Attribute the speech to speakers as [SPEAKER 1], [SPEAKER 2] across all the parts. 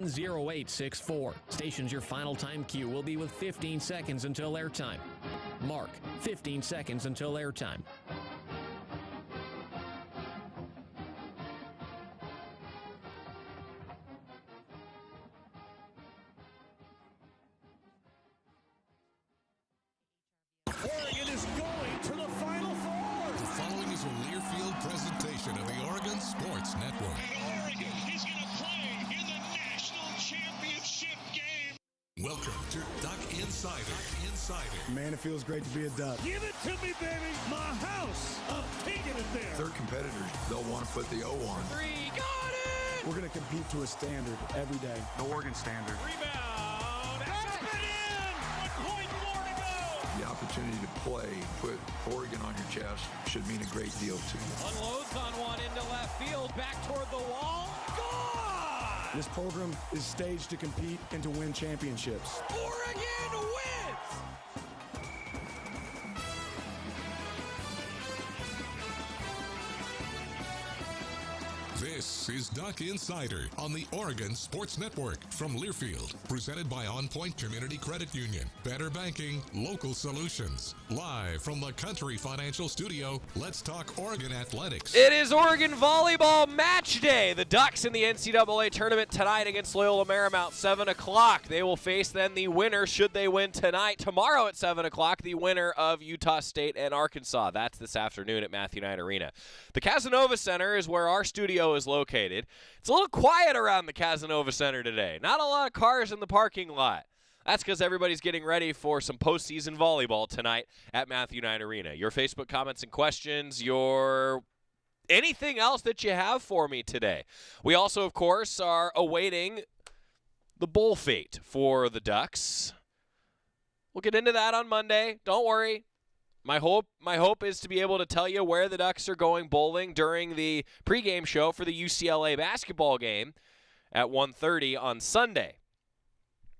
[SPEAKER 1] 0864. Stations your final time cue will be with 15 seconds until airtime. Mark, 15 seconds until airtime.
[SPEAKER 2] Oregon is going to the Final Four.
[SPEAKER 3] The following is a Learfield presentation of the Oregon Sports Network.
[SPEAKER 2] And Oregon is going to play in the national championship game.
[SPEAKER 3] Welcome to Duck Insider.
[SPEAKER 4] Man, it feels great to be a Duck.
[SPEAKER 2] Give it to me, baby. My house. I'm taking it there.
[SPEAKER 5] Their competitors, they'll want to put the O on.
[SPEAKER 2] Three, got it.
[SPEAKER 4] We're going to compete to a standard every day.
[SPEAKER 5] The Oregon standard.
[SPEAKER 2] Rebound. That's been in. 1 point more to go.
[SPEAKER 5] The opportunity to play, put Oregon on your chest, should mean a great deal to you.
[SPEAKER 6] Unloads on one into left field, back toward the wall.
[SPEAKER 2] Gone.
[SPEAKER 4] This program is staged to compete and to win championships.
[SPEAKER 2] Oregon wins.
[SPEAKER 3] This is Duck Insider on the Oregon Sports Network from Learfield, presented by On Point Community Credit Union. Better banking, local solutions. Live from the Country Financial Studio, let's talk Oregon athletics.
[SPEAKER 6] It is Oregon volleyball match day. The Ducks in the NCAA tournament tonight against Loyola Marymount, 7 o'clock. They will face then the winner, should they win tonight. Tomorrow at 7 o'clock, the winner of Utah State and Arkansas. That's this afternoon at Matthew Knight Arena. The Casanova Center is where our studio is located. It's a little quiet around the Casanova Center today. Not a lot of cars in the parking lot. That's because everybody's getting ready for some postseason volleyball tonight at Matthew Knight Arena. Your Facebook comments and questions, your anything else that you have for me today. We also, of course, are awaiting the bowl fate for the Ducks. We'll get into that on Monday. Don't worry. My hope is to be able to tell you where the Ducks are going bowling during the pregame show for the UCLA basketball game at 1:30 on Sunday.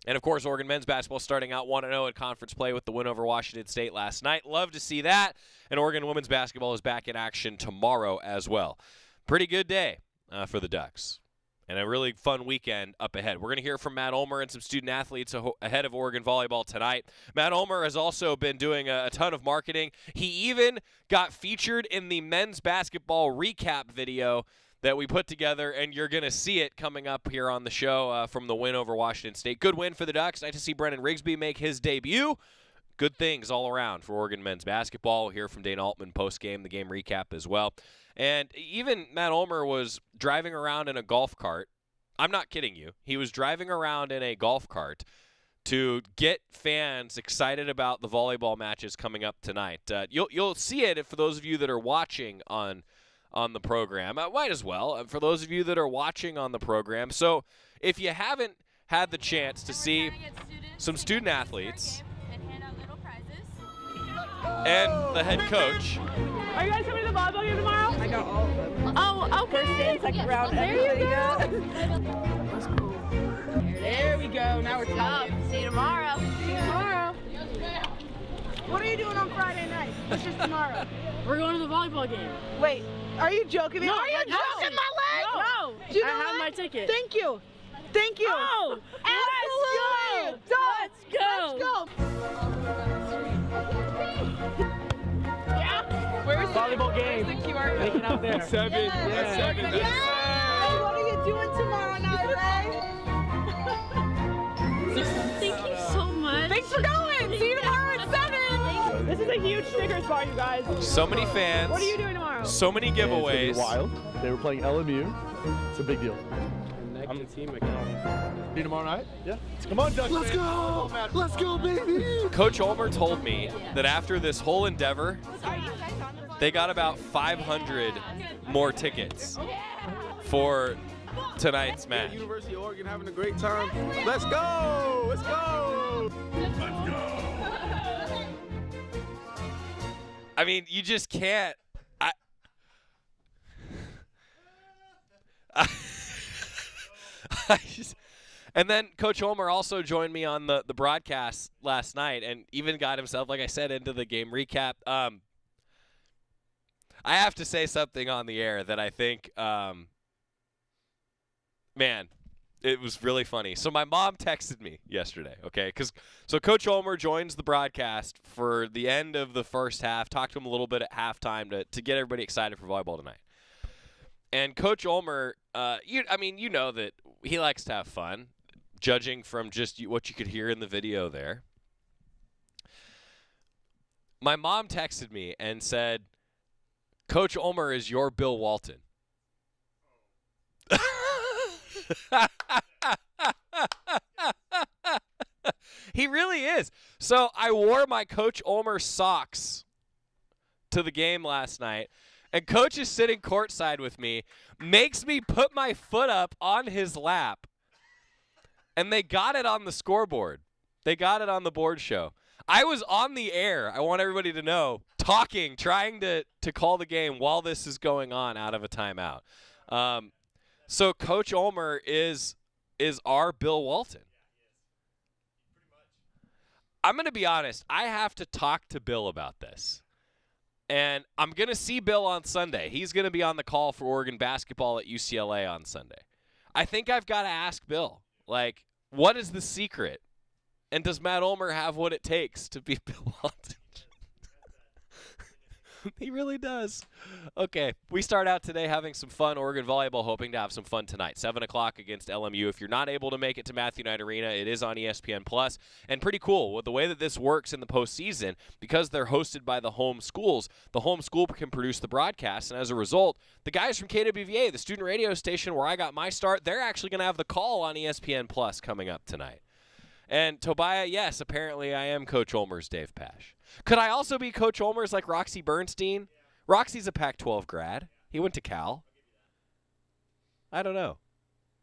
[SPEAKER 6] And, of course, Oregon men's basketball starting out 1-0 at conference play with the win over Washington State last night. Love to see that. And Oregon women's basketball is back in action tomorrow as well. Pretty good day for the Ducks. And a really fun weekend up ahead. We're going to hear from Matt Ulmer and some student athletes ahead of Oregon volleyball tonight. Matt Ulmer has also been doing a ton of marketing. He even got featured in the men's basketball recap video that we put together, and you're going to see it coming up here on the show from the win over Washington State. Good win for the Ducks. Nice to see Brennan Rigsby make his debut. Good things all around for Oregon men's basketball. We'll hear from Dana Altman post-game, the game recap as well. And even Matt Ulmer was driving around in a golf cart. I'm not kidding you. He was driving around in a golf cart to get fans excited about the volleyball matches coming up tonight. You'll see it for those of you that are watching on the program. I might as well, for those of you that are watching on the program. So if you haven't had the chance to see some student athletes and the head coach.
[SPEAKER 7] Are you guys coming to the volleyball game tomorrow?
[SPEAKER 8] I got all of them.
[SPEAKER 7] Oh, okay.
[SPEAKER 8] First and second round.
[SPEAKER 7] There you go.
[SPEAKER 8] That's cool. There we go. Now we're talking.
[SPEAKER 7] See you tomorrow.
[SPEAKER 8] See you tomorrow. What are you doing on Friday night? It's just tomorrow.
[SPEAKER 7] We're going to the volleyball game.
[SPEAKER 8] Wait, are you joking me?
[SPEAKER 7] No,
[SPEAKER 8] are you
[SPEAKER 7] no.
[SPEAKER 8] joking my leg?
[SPEAKER 7] No.
[SPEAKER 8] Do you know
[SPEAKER 7] I have
[SPEAKER 8] what?
[SPEAKER 7] my ticket.
[SPEAKER 8] Thank you. Thank you.
[SPEAKER 7] Oh,
[SPEAKER 8] Absolutely.
[SPEAKER 7] let's go.
[SPEAKER 8] Let's go.
[SPEAKER 7] Yeah.
[SPEAKER 8] Where's
[SPEAKER 9] volleyball game.
[SPEAKER 8] Where's the QR code?
[SPEAKER 9] Making out there.
[SPEAKER 2] 7.
[SPEAKER 8] Yeah.
[SPEAKER 2] That's 7. That's
[SPEAKER 8] Hey, what are you doing tomorrow night, Ray?
[SPEAKER 7] Thank you so much.
[SPEAKER 8] Thanks for going. See you tomorrow at 7.
[SPEAKER 7] This is a huge sticker spot, you guys.
[SPEAKER 6] So many fans.
[SPEAKER 7] What are you doing tomorrow?
[SPEAKER 6] So many giveaways.
[SPEAKER 9] It's gonna be wild. They were playing LMU. It's a big deal. I'm the team. Be tomorrow night? Yeah. Come on, Ducks. Let's go. Let's go, baby.
[SPEAKER 6] Coach Ulmer told me that after this whole endeavor, they got about 500 more tickets for tonight's match.
[SPEAKER 9] University of Oregon having a great time. Let's go. Let's go. Let's go.
[SPEAKER 6] I mean, you just can't. And then Coach Ulmer also joined me on the broadcast last night and even got himself, like I said, into the game recap. I have to say something on the air that I think, man, it was really funny. So my mom texted me yesterday, okay? So Coach Ulmer joins the broadcast for the end of the first half, talked to him a little bit at halftime to get everybody excited for volleyball tonight. And Coach Ulmer, you know that he likes to have fun, judging from just what you could hear in the video there. My mom texted me and said, Coach Ulmer is your Bill Walton. He really is. So I wore my Coach Ulmer socks to the game last night, and Coach is sitting courtside with me, makes me put my foot up on his lap, and they got it on the scoreboard. They got it on the board show. I was on the air, I want everybody to know, talking, trying to call the game while this is going on out of a timeout. So Coach Ulmer is our Bill Walton. I'm going to be honest. I have to talk to Bill about this. And I'm going to see Bill on Sunday. He's going to be on the call for Oregon basketball at UCLA on Sunday. I think I've got to ask Bill, like, what is the secret? And does Matt Ulmer have what it takes to be Bill Walton? He really does. Okay, we start out today having some fun Oregon volleyball, hoping to have some fun tonight. 7 o'clock against LMU. If you're not able to make it to Matthew Knight Arena, it is on ESPN+. And pretty cool with the way that this works in the postseason, because they're hosted by the home schools, the home school can produce the broadcast. And as a result, the guys from KWVA, the student radio station where I got my start, they're actually going to have the call on ESPN+ coming up tonight. And Tobiah, yes, apparently I am Coach Ulmer's Dave Pash. Could I also be Coach Ulmer's like Roxy Bernstein? Roxy's a Pac-12 grad. He went to Cal. I don't know.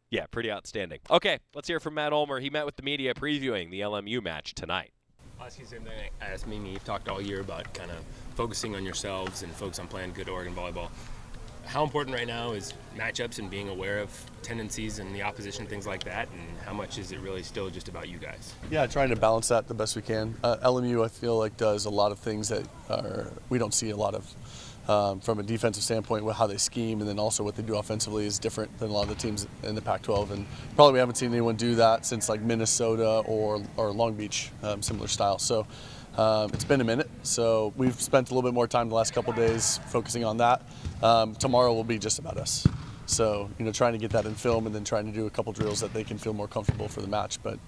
[SPEAKER 6] Yeah, pretty outstanding. Okay, let's hear from Matt Ulmer. He met with the media previewing the LMU match tonight.
[SPEAKER 10] I'll ask you the same thing I asked Mimi. You've talked all year about kind of focusing on yourselves and focus on playing good Oregon volleyball. How important right now is matchups and being aware of tendencies and the opposition, things like that, and how much is it really still just about you guys?
[SPEAKER 9] Yeah, trying to balance that the best we can. LMU, I feel like, does a lot of things that we don't see a lot of from a defensive standpoint, with how they scheme, and then also what they do offensively is different than a lot of the teams in the Pac-12. And probably we haven't seen anyone do that since like Minnesota or Long Beach, similar style. So it's been a minute, so we've spent a little bit more time the last couple of days focusing on that. Tomorrow will be just about us. So, trying to get that in film and then trying to do a couple drills that they can feel more comfortable for the match. But,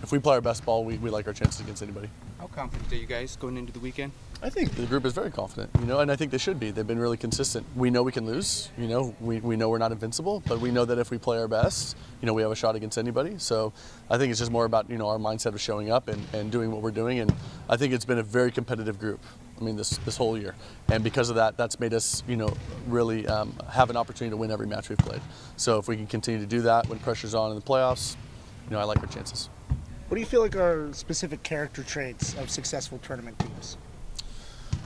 [SPEAKER 9] if we play our best ball, we like our chances against anybody.
[SPEAKER 11] How confident are you guys going into the weekend?
[SPEAKER 9] I think the group is very confident, and I think they should be. They've been really consistent. We know we can lose, we know we're not invincible, but we know that if we play our best, we have a shot against anybody. So I think it's just more about, our mindset of showing up and doing what we're doing. And I think it's been a very competitive group. I mean, this whole year. And because of that, that's made us, really have an opportunity to win every match we've played. So if we can continue to do that when pressure's on in the playoffs, I like our chances.
[SPEAKER 12] What do you feel like are specific character traits of successful tournament teams?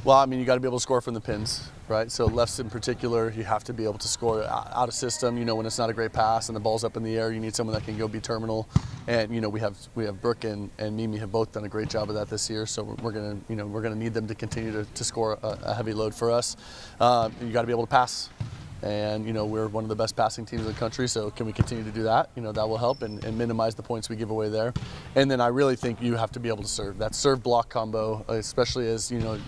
[SPEAKER 9] Well, I mean, you got to be able to score from the pins, right? So lefts in particular, you have to be able to score out of system. When it's not a great pass and the ball's up in the air, you need someone that can go be terminal. And we have Brooke and Mimi have both done a great job of that this year. So we're gonna need them to continue to score a heavy load for us. You got to be able to pass. And, we're one of the best passing teams in the country, so can we continue to do that? That will help and minimize the points we give away there. And then I really think you have to be able to serve. That serve-block combo, especially as, you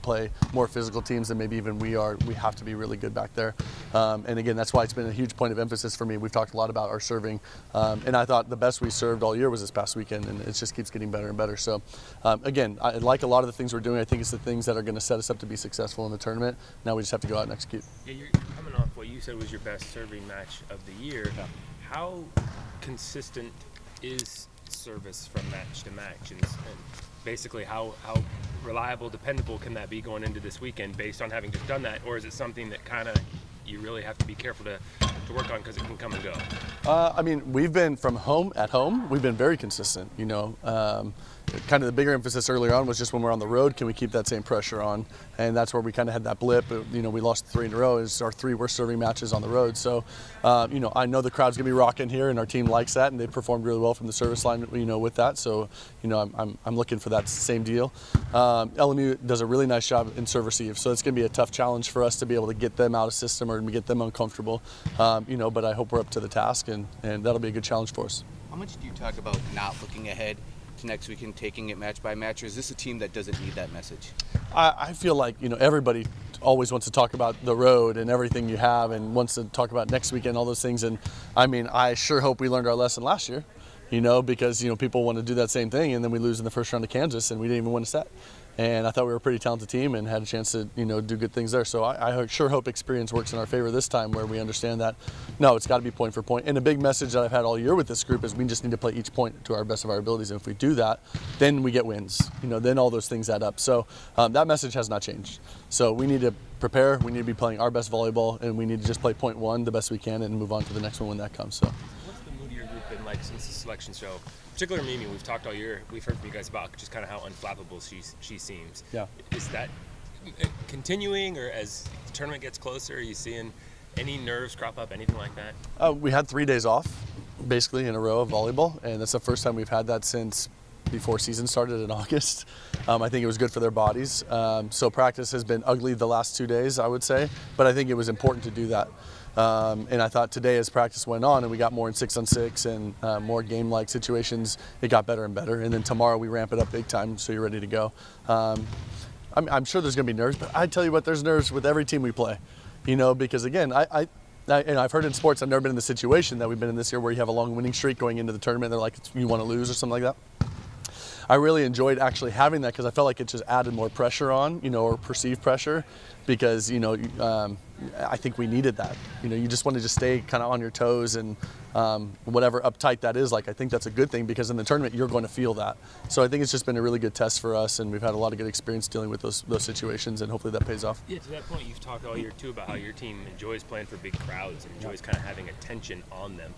[SPEAKER 9] play more physical teams than maybe even we are, we have to be really good back there. And again, that's why it's been a huge point of emphasis for me. We've talked a lot about our serving. And I thought the best we served all year was this past weekend, and it just keeps getting better and better. So, again, I like a lot of the things we're doing. I think it's the things that are going to set us up to be successful in the tournament. Now we just have to go out and execute.
[SPEAKER 10] Yeah, you're coming off what you said was your best serving match of the year. Yeah. How consistent is service from match to match, and basically how reliable, dependable can that be going into this weekend based on having just done that, or is it something that kind of you really have to be careful to work on because it can come and go?
[SPEAKER 9] I mean, we've been at home, we've been very consistent, kind of the bigger emphasis earlier on was just when we're on the road, can we keep that same pressure on? And that's where we kind of had that blip. We lost 3 in a row. It's our 3 worst serving matches on the road. So, I know the crowd's gonna be rocking here, and our team likes that, and they performed really well from the service line, with that. So, I'm looking for that same deal. LMU does a really nice job in serve receive, so it's gonna be a tough challenge for us to be able to get them out of system or get them uncomfortable. But I hope we're up to the task, and that'll be a good challenge for us.
[SPEAKER 11] How much do you talk about not looking ahead to next weekend, taking it match by match, or is this a team that doesn't need that message?
[SPEAKER 9] I feel like, everybody always wants to talk about the road and everything you have and wants to talk about next weekend, all those things. And I sure hope we learned our lesson last year, because, people want to do that same thing, and then we lose in the first round to Kansas and we didn't even win a set. And I thought we were a pretty talented team and had a chance to, do good things there. So I sure hope experience works in our favor this time, where we understand that, no, it's got to be point for point. And a big message that I've had all year with this group is we just need to play each point to our best of our abilities. And if we do that, then we get wins. Then all those things add up. So that message has not changed. So we need to prepare. We need to be playing our best volleyball, and we need to just play point one the best we can and move on to the next one when that comes. So.
[SPEAKER 10] What's the mood of your group been like since the selection show? Particularly Mimi, we've talked all year. We've heard from you guys about just kind of how unflappable she seems.
[SPEAKER 9] Yeah.
[SPEAKER 10] Is that continuing, or as the tournament gets closer, are you seeing any nerves crop up, anything like that?
[SPEAKER 9] We had 3 days off, basically, in a row of volleyball, and that's the first time we've had that since before season started in August. I think it was good for their bodies. So practice has been ugly the last 2 days, I would say, but I think it was important to do that. And I thought today, as practice went on and we got more in 6-on-6 and more game-like situations, it got better and better. And then tomorrow we ramp it up big time, so you're ready to go. I'm sure there's going to be nerves, but I tell you what, there's nerves with every team we play. Because again, and I've heard in sports, I've never been in the situation that we've been in this year, where you have a long winning streak going into the tournament. They're like, you want to lose or something like that. I really enjoyed actually having that, because I felt like it just added more pressure on, or perceived pressure, because, I think we needed that. You just wanted to stay kind of on your toes, and whatever uptight that is, I think that's a good thing, because in the tournament you're going to feel that. So I think it's just been a really good test for us, and we've had a lot of good experience dealing with those situations, and hopefully that pays off.
[SPEAKER 10] Yeah, to that point, you've talked all year too about how your team enjoys playing for big crowds and enjoys kind of having attention on them.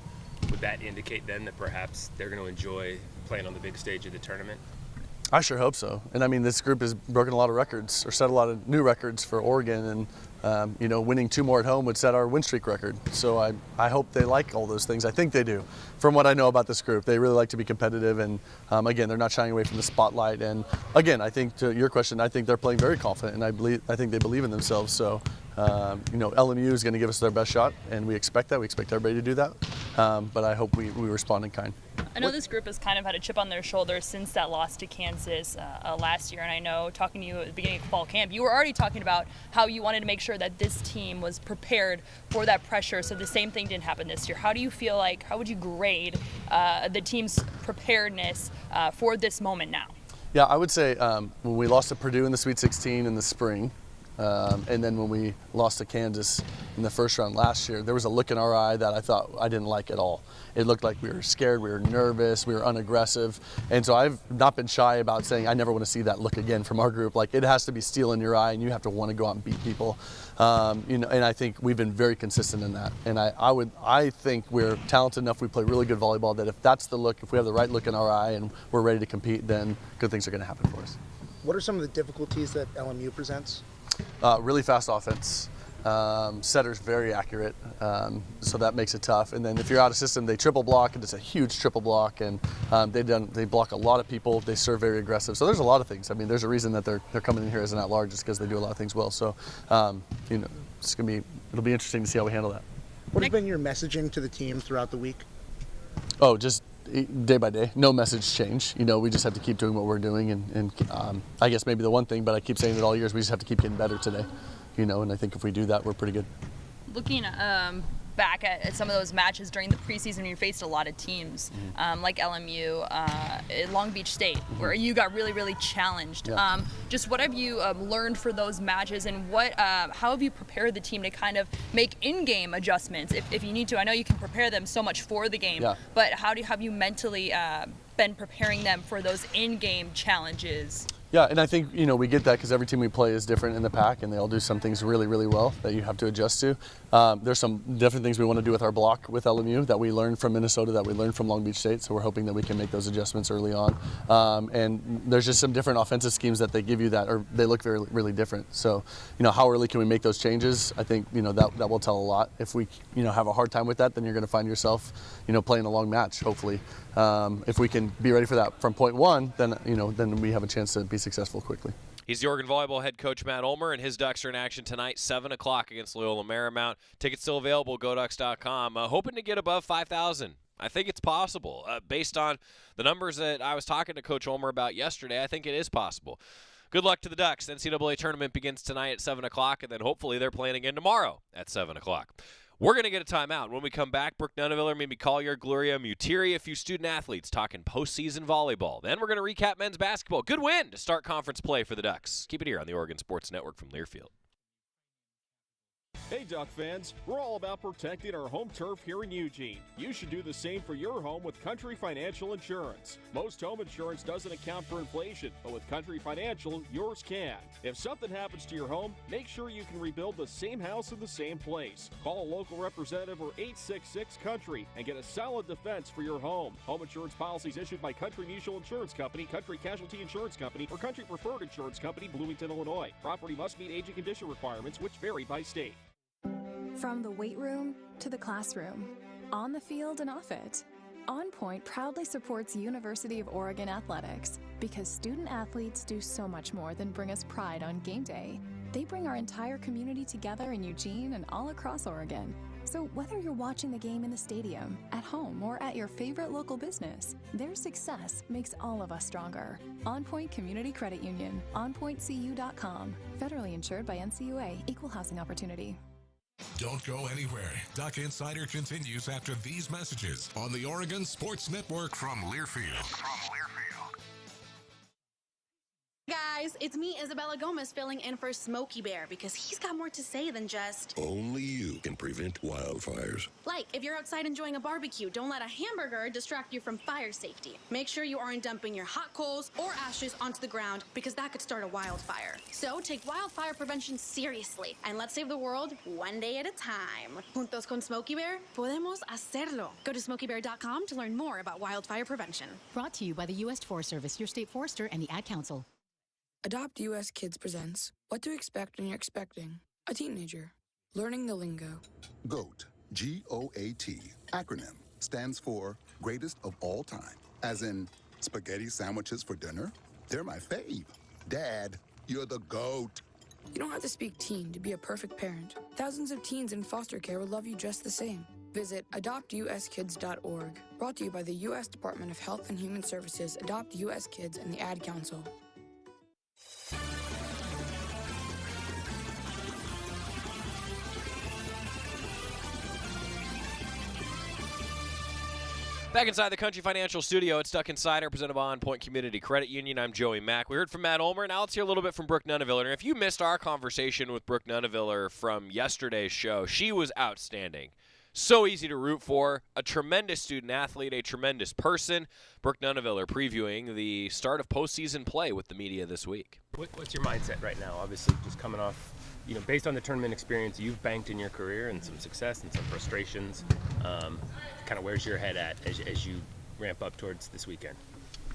[SPEAKER 10] Would that indicate then that perhaps they're going to enjoy playing on the big stage of the tournament?
[SPEAKER 9] I sure hope so. And this group has broken a lot of records, or set a lot of new records for Oregon, and winning 2 more at home would set our win streak record. So I hope they like all those things. I think they do. From what I know about this group, they really like to be competitive, and again, they're not shying away from the spotlight. And again, I think, to your question, I think they're playing very confident, and I think they believe in themselves. So LMU is going to give us their best shot, and we expect that. We expect everybody to do that. But I hope we respond in kind.
[SPEAKER 7] I know this group has kind of had a chip on their shoulder since that loss to Kansas last year, and I know, talking to you at the beginning of fall camp, you were already talking about how you wanted to make sure that this team was prepared for that pressure, so the same thing didn't happen this year. How do you feel like, how would you grade the team's preparedness for this moment now?
[SPEAKER 9] Yeah, I would say when we lost to Purdue in the Sweet 16 in the spring, and then when we lost to Kansas in the first round last year, there was a look in our eye that I thought I didn't like at all. It looked like we were scared, we were nervous, we were unaggressive. And so I've not been shy about saying I never want to see that look again from our group. It has to be steel in your eye, and you have to want to go out and beat people. And I think we've been very consistent in that. And I think we're talented enough, we play really good volleyball, that if that's the look, if we have the right look in our eye and we're ready to compete, then good things are going to happen for us.
[SPEAKER 12] What are some of the difficulties that LMU presents?
[SPEAKER 9] Really fast offense. Setter's very accurate, so that makes it tough. And then if you're out of system, they triple block, and it's a huge triple block, and they block a lot of people. They serve very aggressive. So there's a lot of things. There's a reason that they're coming in here as an at-large, just because they do a lot of things well. So it'll be interesting to see how we handle that.
[SPEAKER 12] What has been your messaging to the team throughout the week?
[SPEAKER 9] Oh, just day by day, no message change. We just have to keep doing what we're doing, and I guess maybe the one thing, but I keep saying it all year, is we just have to keep getting better today. And I think if we do that, we're pretty good.
[SPEAKER 7] Looking back at some of those matches during the preseason, you faced a lot of teams, like LMU, Long Beach State, where you got really, really challenged.
[SPEAKER 9] Yeah.
[SPEAKER 7] Just what have you learned for those matches, and how have you prepared the team to kind of make in-game adjustments if you need to? I know you can prepare them so much for the game,
[SPEAKER 9] yeah,
[SPEAKER 7] but have you mentally been preparing them for those in-game challenges?
[SPEAKER 9] Yeah, and I think, we get that because every team we play is different in the pack, and they all do some things really, really well that you have to adjust to. There's some different things we want to do with our block with LMU that we learned from Minnesota, that we learned from Long Beach State. So we're hoping that we can make those adjustments early on. And there's just some different offensive schemes that they give you that they look really different. So, how early can we make those changes? I think, that will tell a lot. If we, have a hard time with that, then you're going to find yourself, playing a long match, hopefully. If we can be ready for that from point one, then, then we have a chance to be successful quickly.
[SPEAKER 6] He's the Oregon volleyball head coach, Matt Ulmer, and his Ducks are in action tonight, 7 o'clock against Loyola Marymount. Tickets still available, GoDucks.com. Hoping to get above 5,000. I think it's possible. Based on the numbers that I was talking to Coach Ulmer about yesterday, I think it is possible. Good luck to the Ducks. The NCAA tournament begins tonight at 7 o'clock, and then hopefully they're playing again tomorrow at 7 o'clock. We're going to get a timeout. When we come back, Brooke Nuneviller, Mimi Collier, Gloria Mutiri, a few student athletes talking postseason volleyball. Then we're going to recap men's basketball. Good win to start conference play for the Ducks. Keep it here on the Oregon Sports Network from Learfield.
[SPEAKER 13] Hey Duck fans, we're all about protecting our home turf here in Eugene. You should do the same for your home with Country Financial Insurance. Most home insurance doesn't account for inflation, but with Country Financial, yours can. If something happens to your home, make sure you can rebuild the same house in the same place. Call a local representative or 866-COUNTRY and get a solid defense for your home. Home insurance policies issued by Country Mutual Insurance Company, Country Casualty Insurance Company, or Country Preferred Insurance Company, Bloomington, Illinois. Property must meet age and condition requirements, which vary by state.
[SPEAKER 14] From the weight room to the classroom, on the field and off it, On Point proudly supports University of Oregon athletics because student athletes do so much more than bring us pride on game day. They bring our entire community together in Eugene and all across Oregon. So whether you're watching the game in the stadium, at home, or at your favorite local business, their success makes all of us stronger. On Point Community Credit Union, onpointcu.com. Federally insured by NCAA, Equal Housing Opportunity.
[SPEAKER 3] Don't go anywhere. Duck Insider continues after these messages on the Oregon Sports Network from Learfield.
[SPEAKER 15] Guys, it's me, Isabella Gomez, filling in for Smokey Bear because he's got more to say than just...
[SPEAKER 16] Only you can prevent wildfires.
[SPEAKER 15] Like, if you're outside enjoying a barbecue, don't let a hamburger distract you from fire safety. Make sure you aren't dumping your hot coals or ashes onto the ground because that could start a wildfire. So take wildfire prevention seriously and let's save the world one day at a time. Juntos con Smokey Bear, podemos hacerlo. Go to smokeybear.com to learn more about wildfire prevention.
[SPEAKER 17] Brought to you by the U.S. Forest Service, your state forester, and the Ad Council.
[SPEAKER 18] Adopt US Kids presents What to Expect When You're Expecting a Teenager. Learning the lingo.
[SPEAKER 19] GOAT, G-O-A-T, acronym, stands for Greatest of All Time. As in, spaghetti sandwiches for dinner? They're my fave. Dad, you're the GOAT.
[SPEAKER 18] You don't have to speak teen to be a perfect parent. Thousands of teens in foster care will love you just the same. Visit adoptuskids.org. Brought to you by the U.S. Department of Health and Human Services, Adopt US Kids, and the Ad Council.
[SPEAKER 6] Back inside the Country Financial Studio, it's Duck Insider, presented by On Point Community Credit Union. I'm Joey Mack. We heard from Matt Ulmer. Now let's hear a little bit from Brooke Nuneviller. And if you missed our conversation with Brooke Nuneviller from yesterday's show, she was outstanding. So easy to root for. A tremendous student athlete, a tremendous person. Brooke Nuneviller previewing the start of postseason play with the media this week.
[SPEAKER 10] What's your mindset right now? Obviously, just coming off, based on the tournament experience you've banked in your career and some success and some frustrations, kind of where's your head at as you ramp up towards this weekend?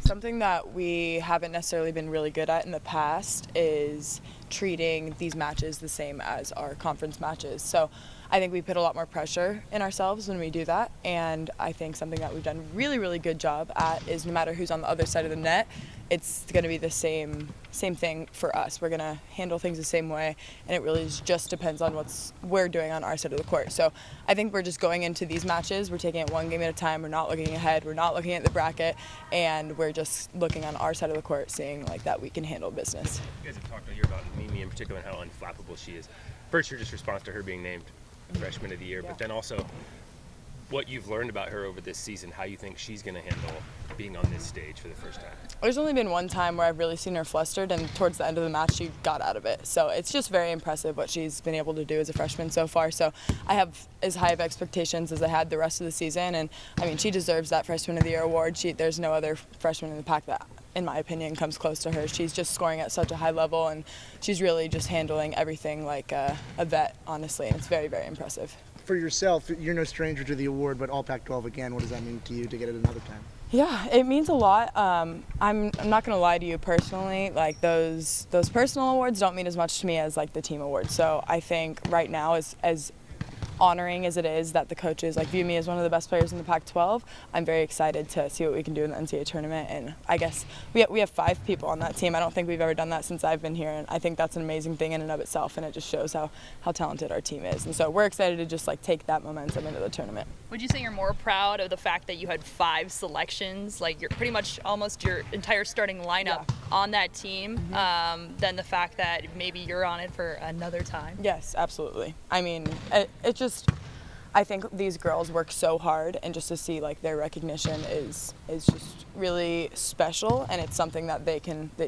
[SPEAKER 20] Something that we haven't necessarily been really good at in the past is treating these matches the same as our conference matches. So I think we put a lot more pressure in ourselves when we do that, and I think something that we've done a really, really good job at is no matter who's on the other side of the net, it's going to be the same thing for us. We're going to handle things the same way, and it really just depends on what we're doing on our side of the court. So I think we're just going into these matches, we're taking it one game at a time, we're not looking ahead, we're not looking at the bracket, and we're just looking on our side of the court, seeing like that we can handle business.
[SPEAKER 10] You guys have talked here about Mimi in particular and how unflappable she is. First, your just response to her being named Freshman of the Year, but then also what you've learned about her over this season, how you think she's going to handle being on this stage for the first time.
[SPEAKER 20] There's only been one time where I've really seen her flustered, and towards the end of the match she got out of it. So it's just very impressive what she's been able to do as a freshman so far. So I have as high of expectations as I had the rest of the season, and I mean, she deserves that Freshman of the Year award. There's no other freshman in the pack that in my opinion, comes close to her. She's just scoring at such a high level, and she's really just handling everything like a vet, honestly, and it's very, very impressive.
[SPEAKER 12] For yourself, you're no stranger to the award, but All Pac-12 again, what does that mean to you to get it another time?
[SPEAKER 20] Yeah, it means a lot. I'm not going to lie to you personally. Like those personal awards don't mean as much to me as like the team awards. So I think right now, as honoring as it is that the coaches like view me as one of the best players in the Pac-12, I'm very excited to see what we can do in the NCAA tournament. And I guess we have 5 people on that team. I don't think we've ever done that since I've been here, and I think that's an amazing thing in and of itself, and it just shows how talented our team is. And so we're excited to just like take that momentum into the tournament.
[SPEAKER 7] Would you say you're more proud of the fact that you had 5 selections, like you're pretty much almost your entire starting lineup on that team, than the fact that maybe you're on it for another time?
[SPEAKER 20] Yes, absolutely. I mean, I think these girls work so hard, and just to see like their recognition is just really special, and it's something that they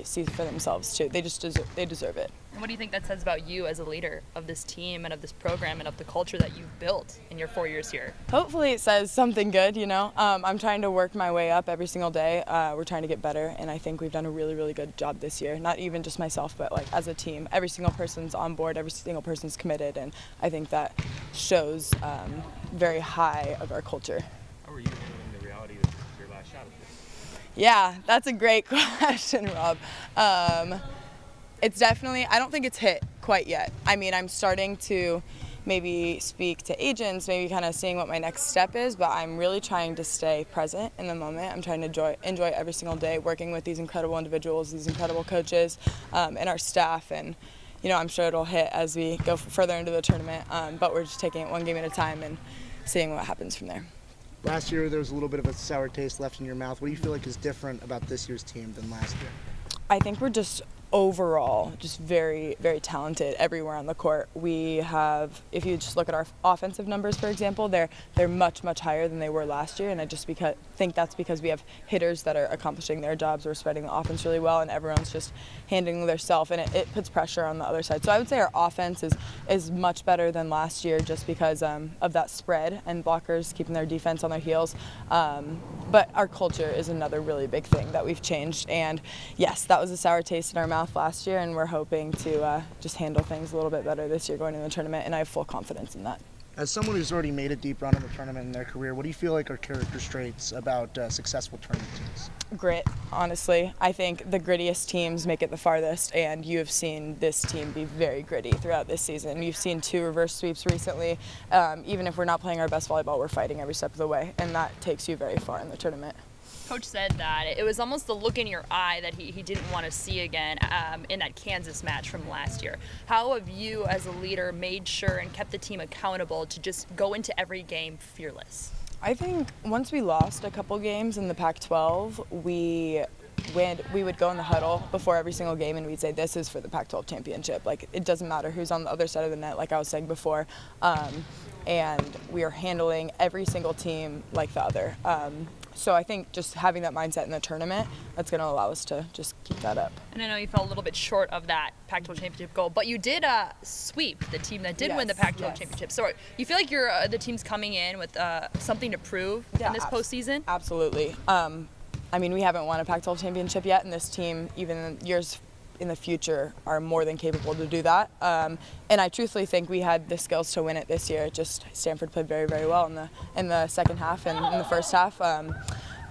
[SPEAKER 20] see for themselves too. They deserve it.
[SPEAKER 7] And what do you think that says about you as a leader of this team and of this program and of the culture that you've built in your 4 years here?
[SPEAKER 20] Hopefully it says something good, you know. I'm trying to work my way up every single day. We're trying to get better, and I think we've done a really, really good job this year. Not even just myself, but like as a team. Every single person's on board, every single person's committed, and I think that shows very high of our culture.
[SPEAKER 10] How are you handling the reality of your last shot at this?
[SPEAKER 20] Yeah, that's a great question, Rob. It's definitely, I don't think it's hit quite yet. I mean, I'm starting to maybe speak to agents, maybe kind of seeing what my next step is, but I'm really trying to stay present in the moment. I'm trying to enjoy every single day working with these incredible individuals, these incredible coaches, and our staff. And, you know, I'm sure it'll hit as we go further into the tournament, but we're just taking it one game at a time and seeing what happens from there.
[SPEAKER 12] Last year, there was a little bit of a sour taste left in your mouth. What do you feel like is different about this year's team than last year?
[SPEAKER 20] I think we're just overall just very, very talented everywhere on the court. We have, if you just look at our offensive numbers, for example, they're much, much higher than they were last year, and I just think that's because we have hitters that are accomplishing their jobs. We're spreading the offense really well, and everyone's just handling their self, and it puts pressure on the other side. So I would say our offense is much better than last year just because of that spread and blockers keeping their defense on their heels. But our culture is another really big thing that we've changed, and yes, that was a sour taste in our mouth last year, and we're hoping to just handle things a little bit better this year going into the tournament, and I have full confidence in that.
[SPEAKER 12] As someone who's already made a deep run in the tournament in their career, what do you feel like are character traits about successful tournament teams?
[SPEAKER 20] Grit, honestly. I think the grittiest teams make it the farthest, and you have seen this team be very gritty throughout this season. You've seen 2 reverse sweeps recently. Even if we're not playing our best volleyball, we're fighting every step of the way, and that takes you very far in the tournament.
[SPEAKER 7] Coach said that it was almost the look in your eye that he didn't want to see again in that Kansas match from last year. How have you as a leader made sure and kept the team accountable to just go into every game fearless?
[SPEAKER 20] I think once we lost a couple games in the Pac-12, we would go in the huddle before every single game, and we'd say, this is for the Pac-12 championship. Like, it doesn't matter who's on the other side of the net, like I was saying before. And we are handling every single team like the other. So I think just having that mindset in the tournament, that's going to allow us to just keep that up.
[SPEAKER 7] And I know you fell a little bit short of that Pac-12 championship goal, but you did sweep the team that did win the Pac-12 championship. So you feel like the team's coming in with something to prove in this postseason?
[SPEAKER 20] Absolutely. I mean, we haven't won a Pac-12 championship yet, and this team, even in years in the future, are more than capable to do that. And I truthfully think we had the skills to win it this year. Just Stanford played very, very well in the second half and in the first half.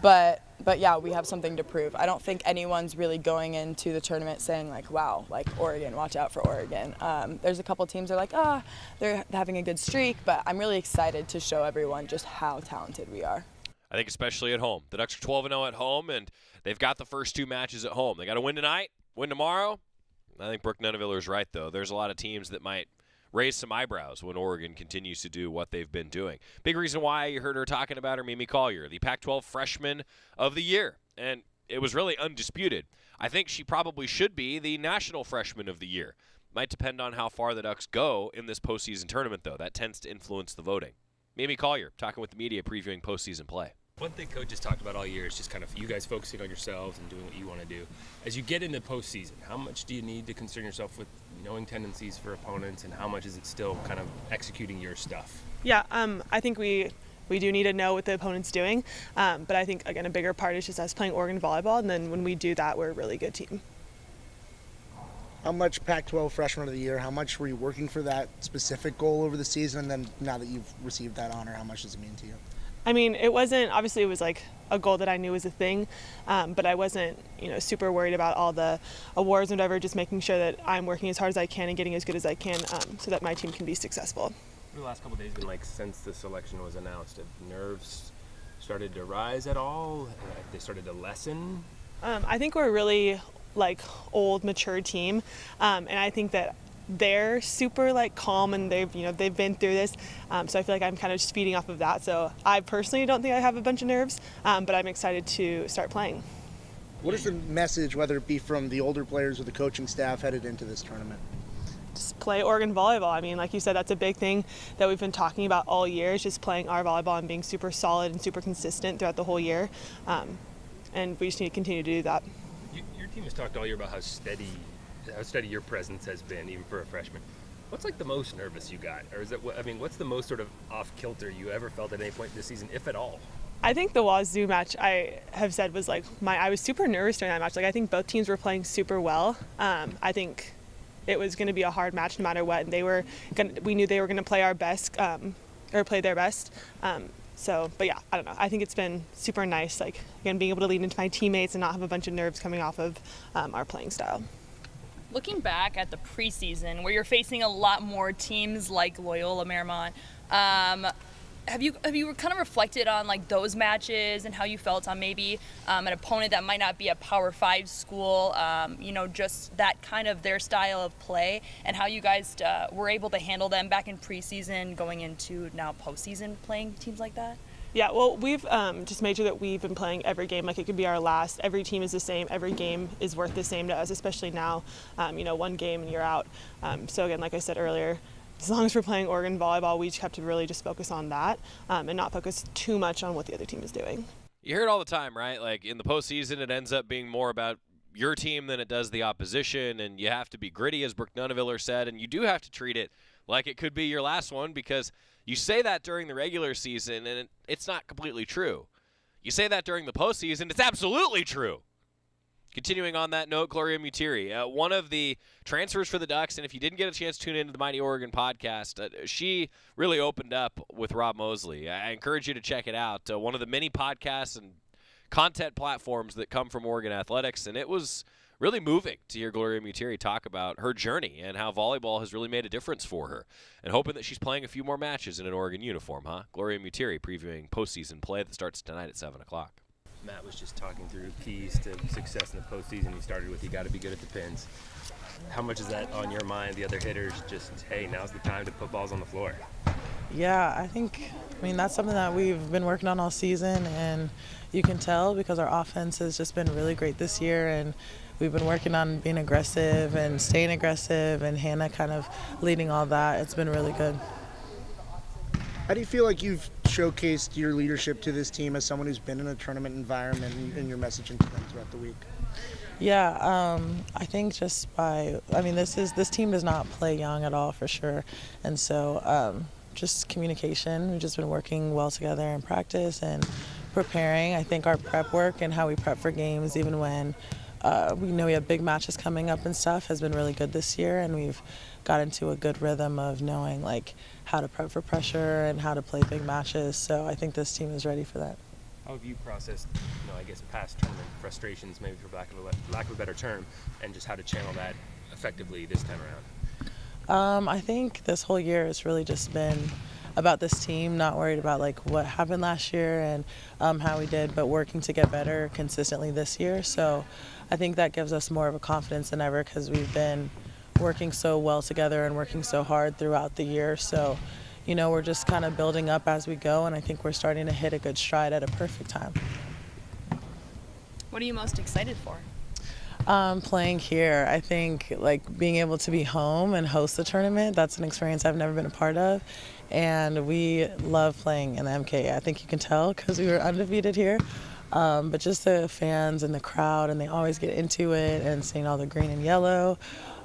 [SPEAKER 20] But yeah, we have something to prove. I don't think anyone's really going into the tournament saying like, wow, like Oregon, watch out for Oregon. There's a couple teams that are like, they're having a good streak, but I'm really excited to show everyone just how talented we are.
[SPEAKER 6] I think especially at home. The Ducks are 12-0 at home, and they've got the first 2 matches at home. They got to win tonight, win tomorrow. I think Brooke Nunneviller's right, though. There's a lot of teams that might raise some eyebrows when Oregon continues to do what they've been doing. Big reason why you heard her talking about her, Mimi Collier, the Pac-12 Freshman of the Year. And it was really undisputed. I think she probably should be the National Freshman of the Year. Might depend on how far the Ducks go in this postseason tournament, though. That tends to influence the voting. Mimi Collier talking with the media previewing postseason play.
[SPEAKER 10] One thing Coach has talked about all year is just kind of you guys focusing on yourselves and doing what you want to do. As you get into postseason, how much do you need to concern yourself with knowing tendencies for opponents, and how much is it still kind of executing your stuff?
[SPEAKER 21] Yeah, I think we we do need to know what the opponent's doing. But I think, again, a bigger part is just us playing Oregon volleyball, and then when we do that, we're a really good team.
[SPEAKER 12] How much Pac-12 Freshman of the Year, how much were you working for that specific goal over the season? And then now that you've received that honor, how much does it mean to you?
[SPEAKER 21] I mean, it wasn't, obviously it was like a goal that I knew was a thing, but I wasn't, super worried about all the awards and whatever, just making sure that I'm working as hard as I can and getting as good as I can so that my team can be successful.
[SPEAKER 10] What have the last couple of days been like since the selection was announced? Have nerves started to rise at all? Have they started to lessen?
[SPEAKER 21] I think we're really old, mature team, and I think that they're super calm, and they've been through this, so I feel like I'm kind of just feeding off of that. So I personally don't think I have a bunch of nerves, but I'm excited to start playing.
[SPEAKER 12] What is the message, whether it be from the older players or the coaching staff, headed into this tournament?
[SPEAKER 21] Just play Oregon volleyball. I mean, like you said, that's a big thing that we've been talking about all year, is just playing our volleyball and being super solid and super consistent throughout the whole year, and we just need to continue to do that.
[SPEAKER 10] Your team has talked all year about how steady your presence has been, even for a freshman. What's the most nervous you got, or is it? What's the most sort of off kilter you ever felt at any point this season, if at all?
[SPEAKER 21] I think the Wazoo match, I have said, was I was super nervous during that match. I think both teams were playing super well. I think it was going to be a hard match no matter what, and we knew they were going to play our best, or play their best. But yeah, I don't know. I think it's been super nice, again, being able to lean into my teammates and not have a bunch of nerves coming off of our playing style.
[SPEAKER 7] Looking back at the preseason, where you're facing a lot more teams like Loyola Marymount, have you kind of reflected on those matches and how you felt on maybe an opponent that might not be a Power 5 school, just that kind of their style of play, and how you guys were able to handle them back in preseason going into now postseason playing teams like that?
[SPEAKER 21] Yeah, well, we've just made sure that we've been playing every game like it could be our last. Every team is the same. Every game is worth the same to us, especially now, one game and you're out. So again, like I said earlier, as long as we're playing Oregon volleyball, we just have to really just focus on that and not focus too much on what the other team is doing.
[SPEAKER 6] You hear it all the time, right? In the postseason, it ends up being more about your team than it does the opposition, and you have to be gritty, as Brooke Nuneviller said, and you do have to treat it like it could be your last one, because you say that during the regular season, and it's not completely true. You say that during the postseason, it's absolutely true. Continuing on that note, Gloria Mutiri, one of the transfers for the Ducks, and if you didn't get a chance to tune into the Mighty Oregon podcast, she really opened up with Rob Mosley. I encourage you to check it out. One of the many podcasts and content platforms that come from Oregon Athletics, and it was really moving to hear Gloria Mutiri talk about her journey and how volleyball has really made a difference for her, and hoping that she's playing a few more matches in an Oregon uniform, huh? Gloria Mutiri previewing postseason play that starts tonight at 7 o'clock.
[SPEAKER 10] Matt was just talking through keys to success in the postseason. He started with, you got to be good at the pins. How much is that on your mind, the other hitters, just, hey, now's the time to put balls on the floor?
[SPEAKER 22] Yeah, I mean, that's something that we've been working on all season, and you can tell because our offense has just been really great this year, and we've been working on being aggressive and staying aggressive, and Hannah kind of leading all that. It's been really good.
[SPEAKER 12] How do you feel like you've showcased your leadership to this team as someone who's been in a tournament environment and your messaging to them throughout the week?
[SPEAKER 22] Yeah, I think this team does not play young at all, for sure. And so just communication. We've just been working well together in practice and preparing. I think our prep work and how we prep for games, even when we know we have big matches coming up and stuff, has been really good this year, and we've got into a good rhythm of knowing how to prep for pressure and how to play big matches. So I think this team is ready for that.
[SPEAKER 10] How have you processed, past tournament frustrations, maybe for lack of a better term, and just how to channel that effectively this time around?
[SPEAKER 22] I think this whole year has really just been about this team, not worried about what happened last year and how we did, but working to get better consistently this year. So I think that gives us more of a confidence than ever, because we've been working so well together and working so hard throughout the year. So, we're just kind of building up as we go, and I think we're starting to hit a good stride at a perfect time.
[SPEAKER 7] What are you most excited for?
[SPEAKER 22] Playing here. I think being able to be home and host the tournament, that's an experience I've never been a part of. And we love playing in the MKA. I think you can tell because we were undefeated here. But just the fans and the crowd, and they always get into it, and seeing all the green and yellow.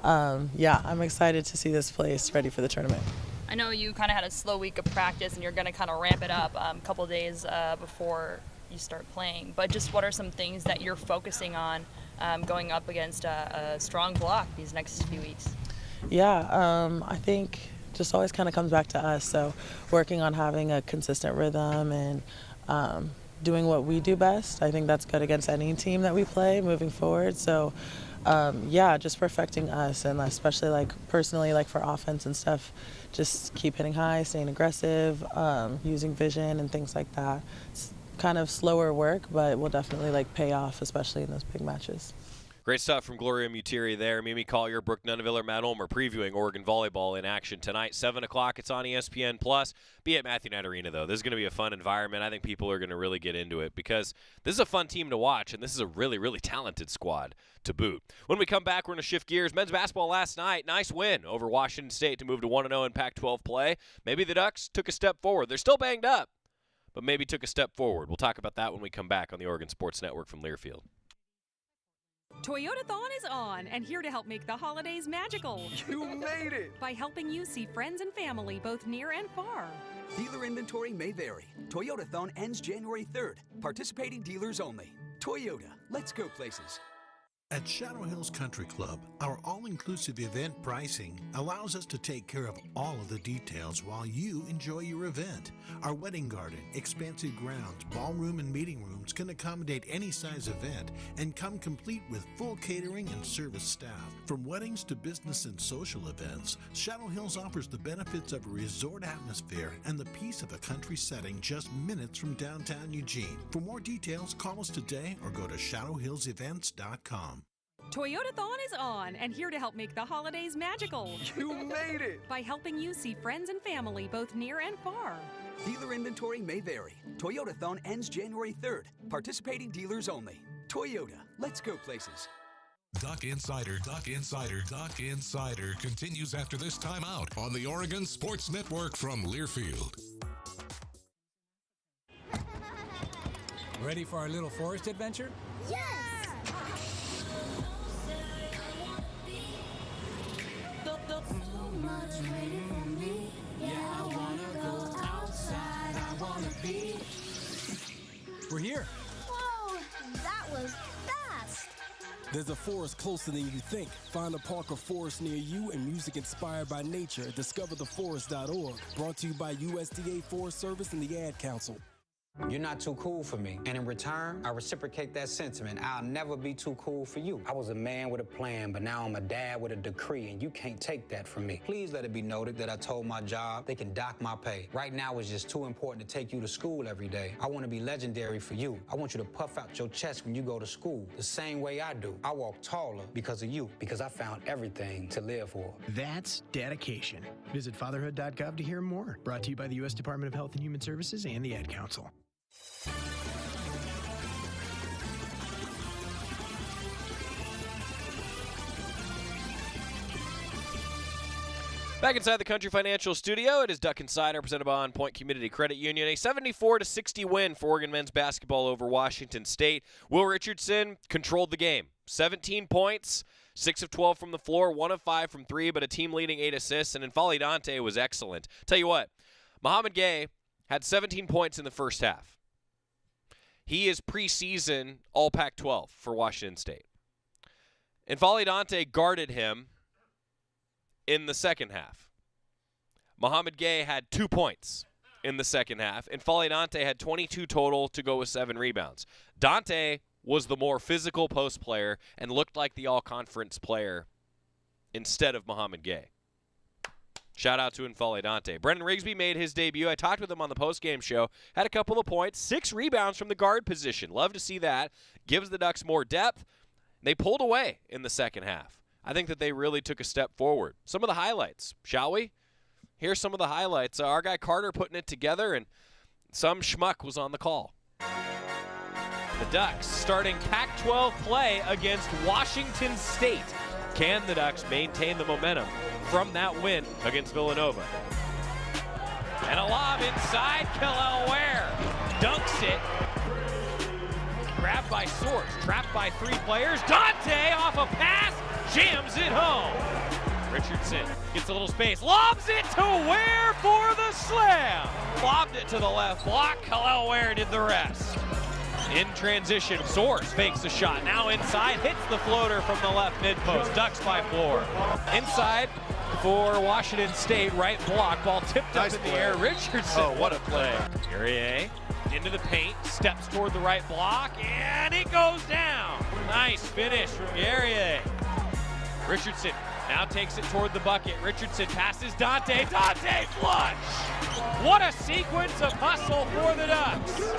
[SPEAKER 22] Yeah, I'm excited to see this place ready for the tournament.
[SPEAKER 7] I know you kind of had a slow week of practice and you're going to kind of ramp it up a couple of days before you start playing. But just what are some things that you're focusing on going up against a strong block these next few weeks?
[SPEAKER 22] Yeah, I think just always kind of comes back to us. So working on having a consistent rhythm and doing what we do best. I think that's good against any team that we play moving forward. So yeah, just perfecting us, and especially like personally, like for offense and stuff, just keep hitting high, staying aggressive, using vision and things like that. It's kind of slower work, but will definitely like pay off, especially in those big matches.
[SPEAKER 6] Great stuff from Gloria Mutiri there. Mimi Collier, Brooke Nuneville, Matt Ulmer previewing Oregon volleyball in action tonight. 7 o'clock, it's on ESPN+. Be at Matthew Knight Arena, though. This is going to be a fun environment. I think people are going to really get into it because this is a fun team to watch, and this is a really, really talented squad to boot. When we come back, we're going to shift gears. Men's basketball last night, nice win over Washington State to move to 1-0 in Pac-12 play. Maybe the Ducks took a step forward. They're still banged up, but maybe took a step forward. We'll talk about that when we come back on the Oregon Sports Network from Learfield.
[SPEAKER 1] Toyotathon is on and here to help make the holidays magical.
[SPEAKER 5] You made it!
[SPEAKER 1] By helping you see friends and family both near and far.
[SPEAKER 5] Dealer inventory may vary. Toyotathon ends January 3rd. Participating dealers only. Toyota, let's go places.
[SPEAKER 23] At Shadow Hills Country Club, our all-inclusive event pricing allows us to take care of all of the details while you enjoy your event. Our wedding garden, expansive grounds, ballroom, and meeting rooms can accommodate any size event and come complete with full catering and service staff. From weddings to business and social events, Shadow Hills offers the benefits of a resort atmosphere and the peace of a country setting just minutes from downtown Eugene. For more details, call us today or go to shadowhillsevents.com.
[SPEAKER 1] Toyotathon is on and here to help make the holidays magical.
[SPEAKER 5] You made it!
[SPEAKER 1] By helping you see friends and family both near and far.
[SPEAKER 5] Dealer inventory may vary. Toyotathon ends January 3rd. Participating dealers only. Toyota, let's go places.
[SPEAKER 3] Duck Insider continues after this timeout on the Oregon Sports Network from Learfield.
[SPEAKER 24] Ready for our little forest adventure?
[SPEAKER 8] Yes!
[SPEAKER 2] So much waiting for me. Yeah, I wanna go outside. I wanna be.
[SPEAKER 24] We're here.
[SPEAKER 8] Whoa, that was fast.
[SPEAKER 24] There's a forest closer than you think. Find a park or forest near you and music inspired by nature at discovertheforest.org. Brought to you by USDA Forest Service and the Ad Council.
[SPEAKER 25] You're not too cool for me. And in return, I reciprocate that sentiment. I'll never be too cool for you. I was a man with a plan, but now I'm a dad with a decree, and you can't take that from me. Please let it be noted that I told my job they can dock my pay. Right now, it's just too important to take you to school every day. I want to be legendary for you. I want you to puff out your chest when you go to school, the same way I do. I walk taller because of you, because I found everything to live for.
[SPEAKER 26] That's dedication. Visit fatherhood.gov to hear more. Brought to you by the U.S. Department of Health and Human Services and the Ad Council.
[SPEAKER 6] Back inside the Country Financial Studio, it is Duck Insider presented by On Point Community Credit Union. A 74-60 win for Oregon men's basketball over Washington State. Will Richardson controlled the game. 17 points, 6 of 12 from the floor, 1 of 5 from 3, but a team-leading 8 assists, and N'Faly Dante was excellent. Tell you what, Mohamed Gay had 17 points in the first half. He is preseason All Pac-12 for Washington State. N'Faly Dante guarded him in the second half. Mohamed Gay had 2 points in the second half, and N'Faly Dante had 22 total to go with 7 rebounds. Dante was the more physical post player and looked like the all-conference player instead of Mohamed Gay. Shout out to N'Faly Dante. Brendan Rigsby made his debut. I talked with him on the postgame show. Had a couple of points, 6 rebounds from the guard position. Love to see that. Gives the Ducks more depth. They pulled away in the second half. I think that they really took a step forward. Some of the highlights, shall we? Here's some of the highlights. Our guy Carter putting it together, and some schmuck was on the call. The Ducks starting Pac-12 play against Washington State. Can the Ducks maintain the momentum from that win against Villanova? And a lob inside, Kel'el Ware dunks it. Grabbed by Swords, trapped by 3 players. Dante off a pass, jams it home. Richardson gets a little space, lobs it to Ware for the slam. Lobbed it to the left block. Khalil Ware did the rest. In transition, Soares fakes a shot. Now inside, hits the floater from the left mid post. Ducks by 4. Inside for Washington State, right block. Ball tipped up in the air. Richardson. Oh, what a play. Guerrier into the paint, steps toward the right block, and it goes down. Nice finish from Guerrier. Richardson now takes it toward the bucket. Richardson passes Dante. Dante flush! What a sequence of hustle for the Ducks.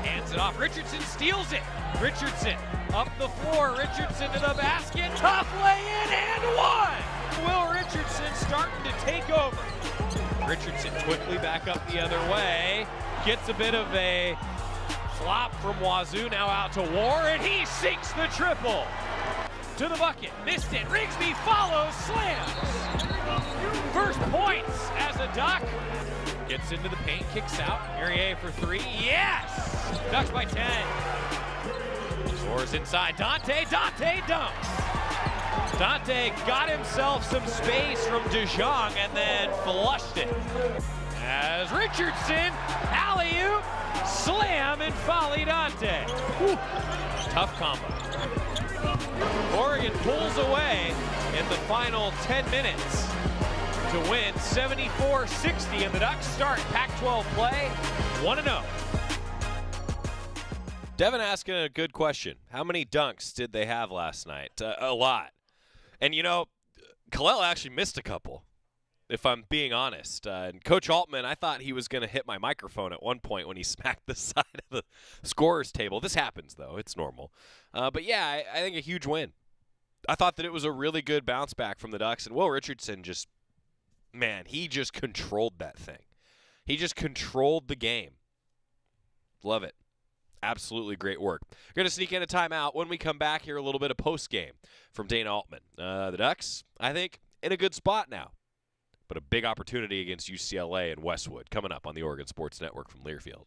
[SPEAKER 6] Hands it off. Richardson steals it. Richardson up the floor. Richardson to the basket. Tough lay-in and one. Will Richardson starting to take over. Richardson quickly back up the other way. Gets a bit of a flop from Wazoo. Now out to Ward, and he sinks the triple. To the bucket. Missed it. Rigsby follows. Slams. First points as a Duck. Gets into the paint, kicks out. Guerrier for 3. Yes! Ducks by 10. Soares inside. Dante dunks. Dante got himself some space from DeJong and then flushed it. As Richardson, alley-oop, slam, and volley Dante. Whew. Tough combo. Oregon pulls away in the final 10 minutes to win 74-60, and the Ducks start Pac-12 play 1-0. Devin asking a good question. How many dunks did they have last night? A lot. And, you know, Khalil actually missed a couple, if I'm being honest. And Coach Altman, I thought he was going to hit my microphone at one point when he smacked the side of the scorer's table. This happens, though. It's normal. But, yeah, I think a huge win. I thought that it was a really good bounce back from the Ducks. And Will Richardson just, man, he just controlled that thing. He just controlled the game. Love it. Absolutely great work. We're going to sneak in a timeout. When we come back, hear a little bit of post-game from Dana Altman. The Ducks, I think, in a good spot now. But a big opportunity against UCLA and Westwood coming up on the Oregon Sports Network from Learfield.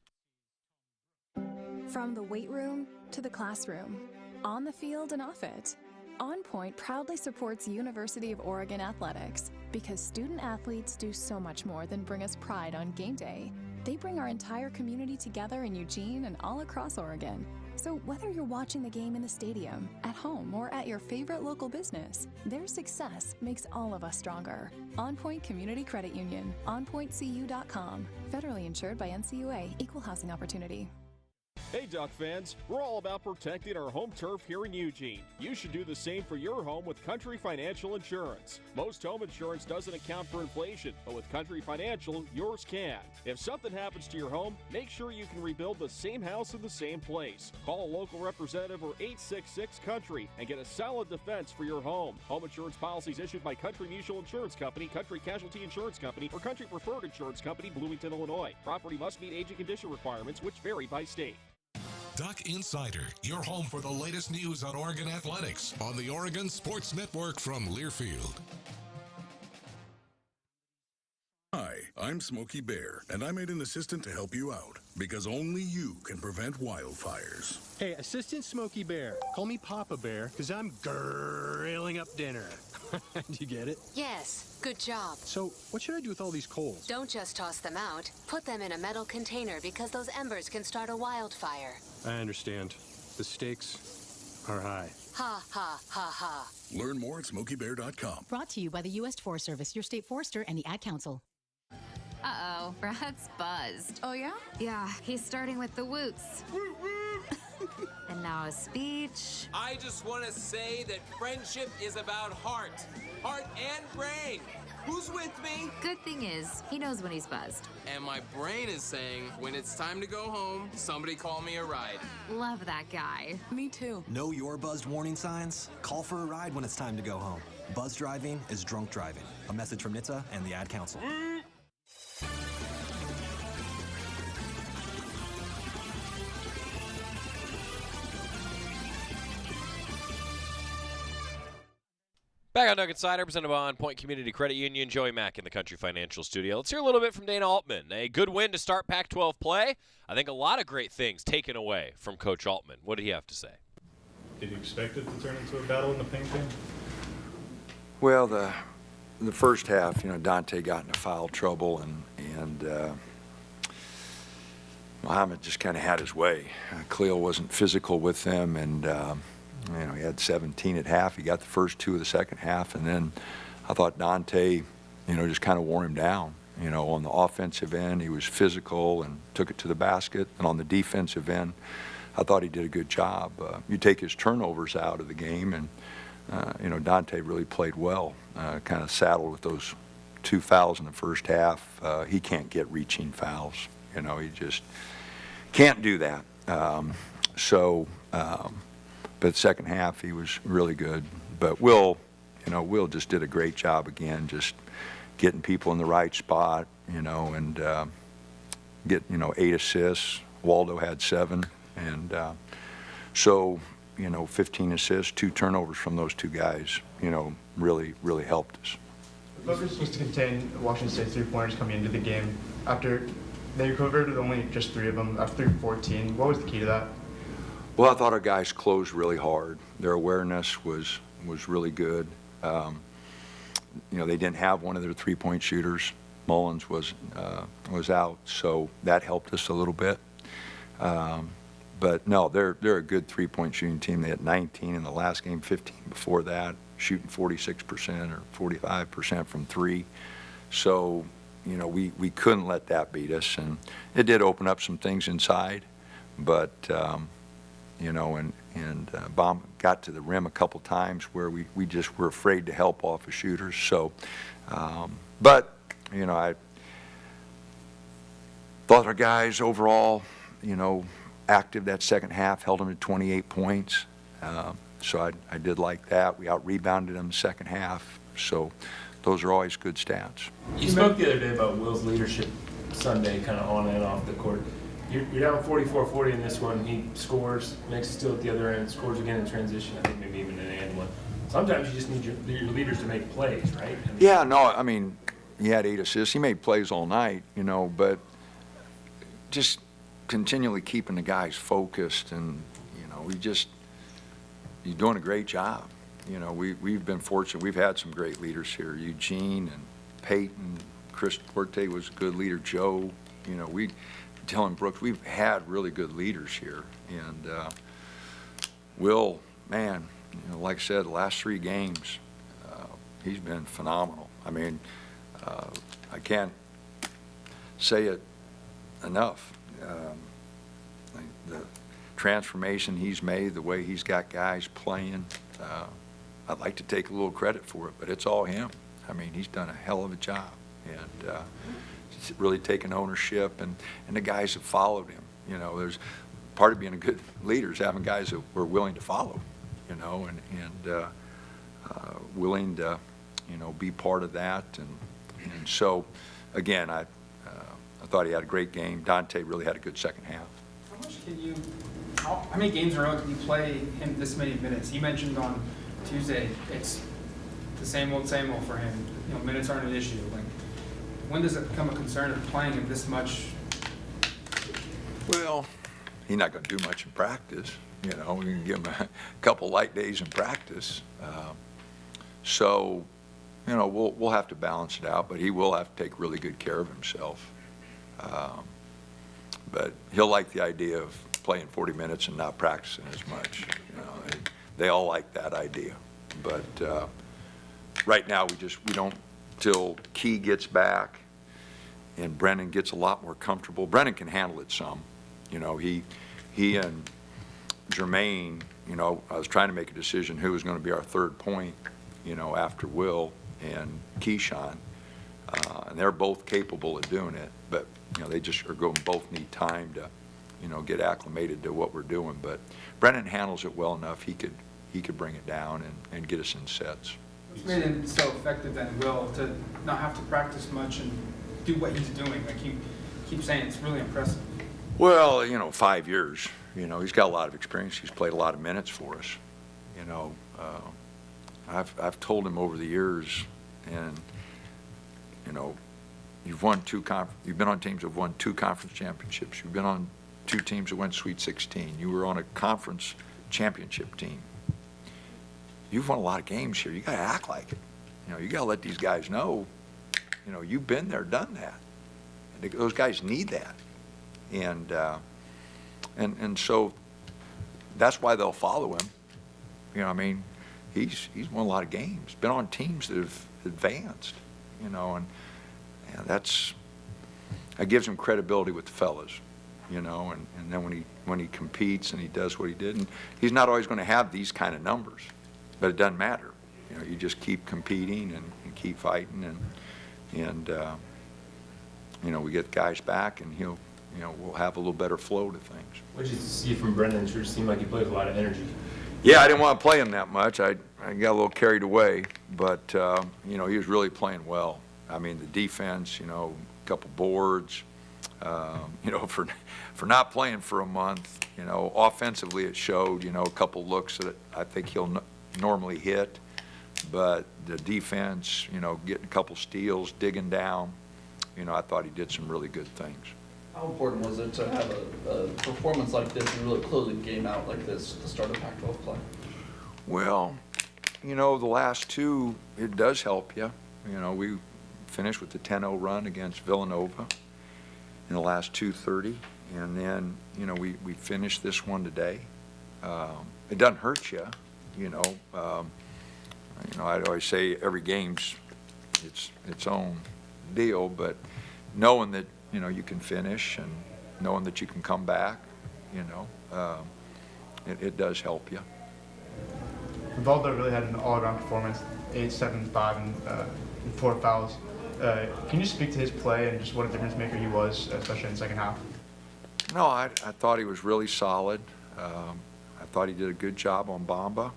[SPEAKER 4] From the weight room to the classroom, on the field and off it, On Point proudly supports University of Oregon athletics because student athletes do so much more than bring us pride on game day. They bring our entire community together in Eugene and all across Oregon. So whether you're watching the game in the stadium, at home, or at your favorite local business, their success makes all of us stronger. On Point Community Credit Union, onpointcu.com. Federally insured by NCAA, Equal Housing Opportunity.
[SPEAKER 9] Hey Duck fans, we're all about protecting our home turf here in Eugene. You should do the same for your home with Country Financial Insurance. Most home insurance doesn't account for inflation, but with Country Financial, yours can. If something happens to your home, make sure you can rebuild the same house in the same place. Call a local representative or 866-COUNTRY and get a solid defense for your home. Home insurance policies issued by Country Mutual Insurance Company, Country Casualty Insurance Company, or Country Preferred Insurance Company, Bloomington, Illinois. Property must meet age and condition requirements, which vary by state.
[SPEAKER 3] Duck Insider, your home for the latest news on Oregon athletics on the Oregon Sports Network from Learfield.
[SPEAKER 11] Hi, I'm Smokey Bear, and I made an assistant to help you out, because only you can prevent wildfires.
[SPEAKER 26] Hey, Assistant Smokey Bear. Call me Papa Bear, because I'm grilling up dinner. Do you get it?
[SPEAKER 13] Yes, good job.
[SPEAKER 26] So, what should I do with all these coals?
[SPEAKER 13] Don't just toss them out. Put them in a metal container because those embers can start a wildfire.
[SPEAKER 26] I understand. The stakes are high.
[SPEAKER 13] Ha, ha, ha, ha.
[SPEAKER 11] Learn more at SmokeyBear.com.
[SPEAKER 17] Brought to you by the U.S. Forest Service, your state forester, and the Ad Council.
[SPEAKER 14] Uh-oh, Brad's buzzed.
[SPEAKER 8] Oh, yeah?
[SPEAKER 14] Yeah, he's starting with the woots. And now a speech.
[SPEAKER 16] I just want to say that friendship is about heart and brain. Who's with me?
[SPEAKER 14] Good thing is, he knows when he's buzzed.
[SPEAKER 16] And my brain is saying, when it's time to go home, somebody call me a ride.
[SPEAKER 14] Love that guy.
[SPEAKER 8] Me too.
[SPEAKER 27] Know your buzzed warning signs? Call for a ride when it's time to go home. Buzz driving is drunk driving. A message from NHTSA and the Ad Council.
[SPEAKER 6] Back on Duck Insider, presented by On Point Community Credit Union. Joey Mack in the Country Financial Studio. Let's hear a little bit from Dana Altman. A good win to start Pac-12 play. I think a lot of great things taken away from Coach Altman. What did he have to say?
[SPEAKER 28] Did you expect it to turn into a battle in the paint game?
[SPEAKER 10] Well, the first half, Dante got into foul trouble, and Muhammad just kind of had his way. Khalil wasn't physical with him, and he had 17 at half. He got the first 2 of the second half, and then I thought Dante, just kind of wore him down. On the offensive end, he was physical and took it to the basket, and on the defensive end, I thought he did a good job. You take his turnovers out of the game, and Dante really played well. Kind of saddled with those 2 fouls in the first half. He can't get reaching fouls. He just can't do that. But second half he was really good. But Will just did a great job again, just getting people in the right spot, and get 8 assists. Waldo had 7, and 15 assists, 2 turnovers from those 2 guys, really helped us.
[SPEAKER 12] The focus was to contain Washington State's 3-pointers coming into the game. After they converted only just 3 of them, after 14, what was the key to that?
[SPEAKER 10] Well, I thought our guys closed really hard. Their awareness was really good. They didn't have one of their 3-point shooters. Mullins was out, so that helped us a little bit. But no, they're a good 3-point shooting team. They had 19 in the last game, 15 before that, shooting 46% or 45% from 3. So, we couldn't let that beat us, and it did open up some things inside. But Baum got to the rim a couple times where we just were afraid to help off of shooters. So, I thought our guys overall, active that second half, held them to 28 points. So I did like that. We out-rebounded them the second half. So those are always good stats.
[SPEAKER 15] You spoke the other day about Will's leadership Sunday, kind of on and off the court. You're down 44-40 in this one. He scores, makes a steal at the other end, scores again in transition. I think maybe even in an and one. Sometimes you just need your leaders to make plays, right?
[SPEAKER 10] He had 8 assists. He made plays all night, but just continually keeping the guys focused, and you're doing a great job. We've been fortunate. We've had some great leaders here. Eugene and Peyton, Chris Forte was a good leader. Joe, Dylan Brooks. We've had really good leaders here, and Will, man, like I said, the last 3 games, he's been phenomenal. I can't say it enough. The transformation he's made, the way he's got guys playing, I'd like to take a little credit for it, but it's all him. He's done a hell of a job, and really taken ownership, and the guys have followed him. There's part of being a good leader is having guys that were willing to follow, and willing to, be part of that, and so, again, I thought he had a great game. Dante really had a good second half.
[SPEAKER 18] How many games in a row can you play him this many minutes? He mentioned on Tuesday it's the same old for him. Minutes aren't an issue. When does it become a concern of playing him this much?
[SPEAKER 10] Well, he's not going to do much in practice. We can give him a couple light days in practice. So, we'll have to balance it out, but he will have to take really good care of himself. But he'll like the idea of playing 40 minutes and not practicing as much. They all like that idea. But right now, we don't, till Key gets back and Brennan gets a lot more comfortable. Brennan can handle it some. He and Jermaine, I was trying to make a decision who was going to be our 3rd point, after Will and Keyshawn. And they're both capable of doing it, but they just are going both need time to get acclimated to what we're doing. But Brennan handles it well enough. He could bring it down and get us in sets.
[SPEAKER 18] What's made him so effective then, Will, to not have to practice much and do what he's doing? You keep saying it's really impressive.
[SPEAKER 10] Well, 5 years. He's got a lot of experience. He's played a lot of minutes for us. I've told him over the years, and you've been on teams that have won 2 conference championships. You've been on 2 teams that went Sweet 16. You were on a conference championship team. You've won a lot of games here. You got to act like it. You know, you got to let these guys know, you know, you've been there, done that. Those guys need that. And so that's why they'll follow him. You know, I mean, he's won a lot of games, been on teams that have advanced, you know, and that gives him credibility with the fellas, you know, and then when he competes and he does what he did, and he's not always going to have these kind of numbers, but it doesn't matter. You know, you just keep competing and keep fighting, and you know, we get guys back, and we'll have a little better flow to things.
[SPEAKER 15] What did you see from Brendan? It sure seemed like he played with a lot of energy.
[SPEAKER 10] Yeah, I didn't want to play him that much. I got a little carried away, but you know, he was really playing well. I mean, the defense, you know, a couple boards, you know, for not playing for a month, you know, offensively it showed, you know, a couple looks that I think he'll normally hit, but the defense, you know, getting a couple steals, digging down, you know, I thought he did some really good things.
[SPEAKER 1] How important was it to have a performance like this and really close a game out like this at the start of Pac-12 play?
[SPEAKER 10] Well, you know, the last two, it does help you. You know, we finished with the 10-0 run against Villanova in the last 2:30, and then, you know, we finished this one today. It doesn't hurt you, you know. You know, I'd always say every game's its own deal, but knowing that, you know, you can finish and knowing that you can come back, you know, it does help you.
[SPEAKER 12] Rivaldo really had an all-around performance, 8, 7, 5, and 4 fouls. Can you speak to his play and just what a difference maker he was, especially in the second half?
[SPEAKER 10] No, I thought he was really solid. I thought he did a good job on Bamba.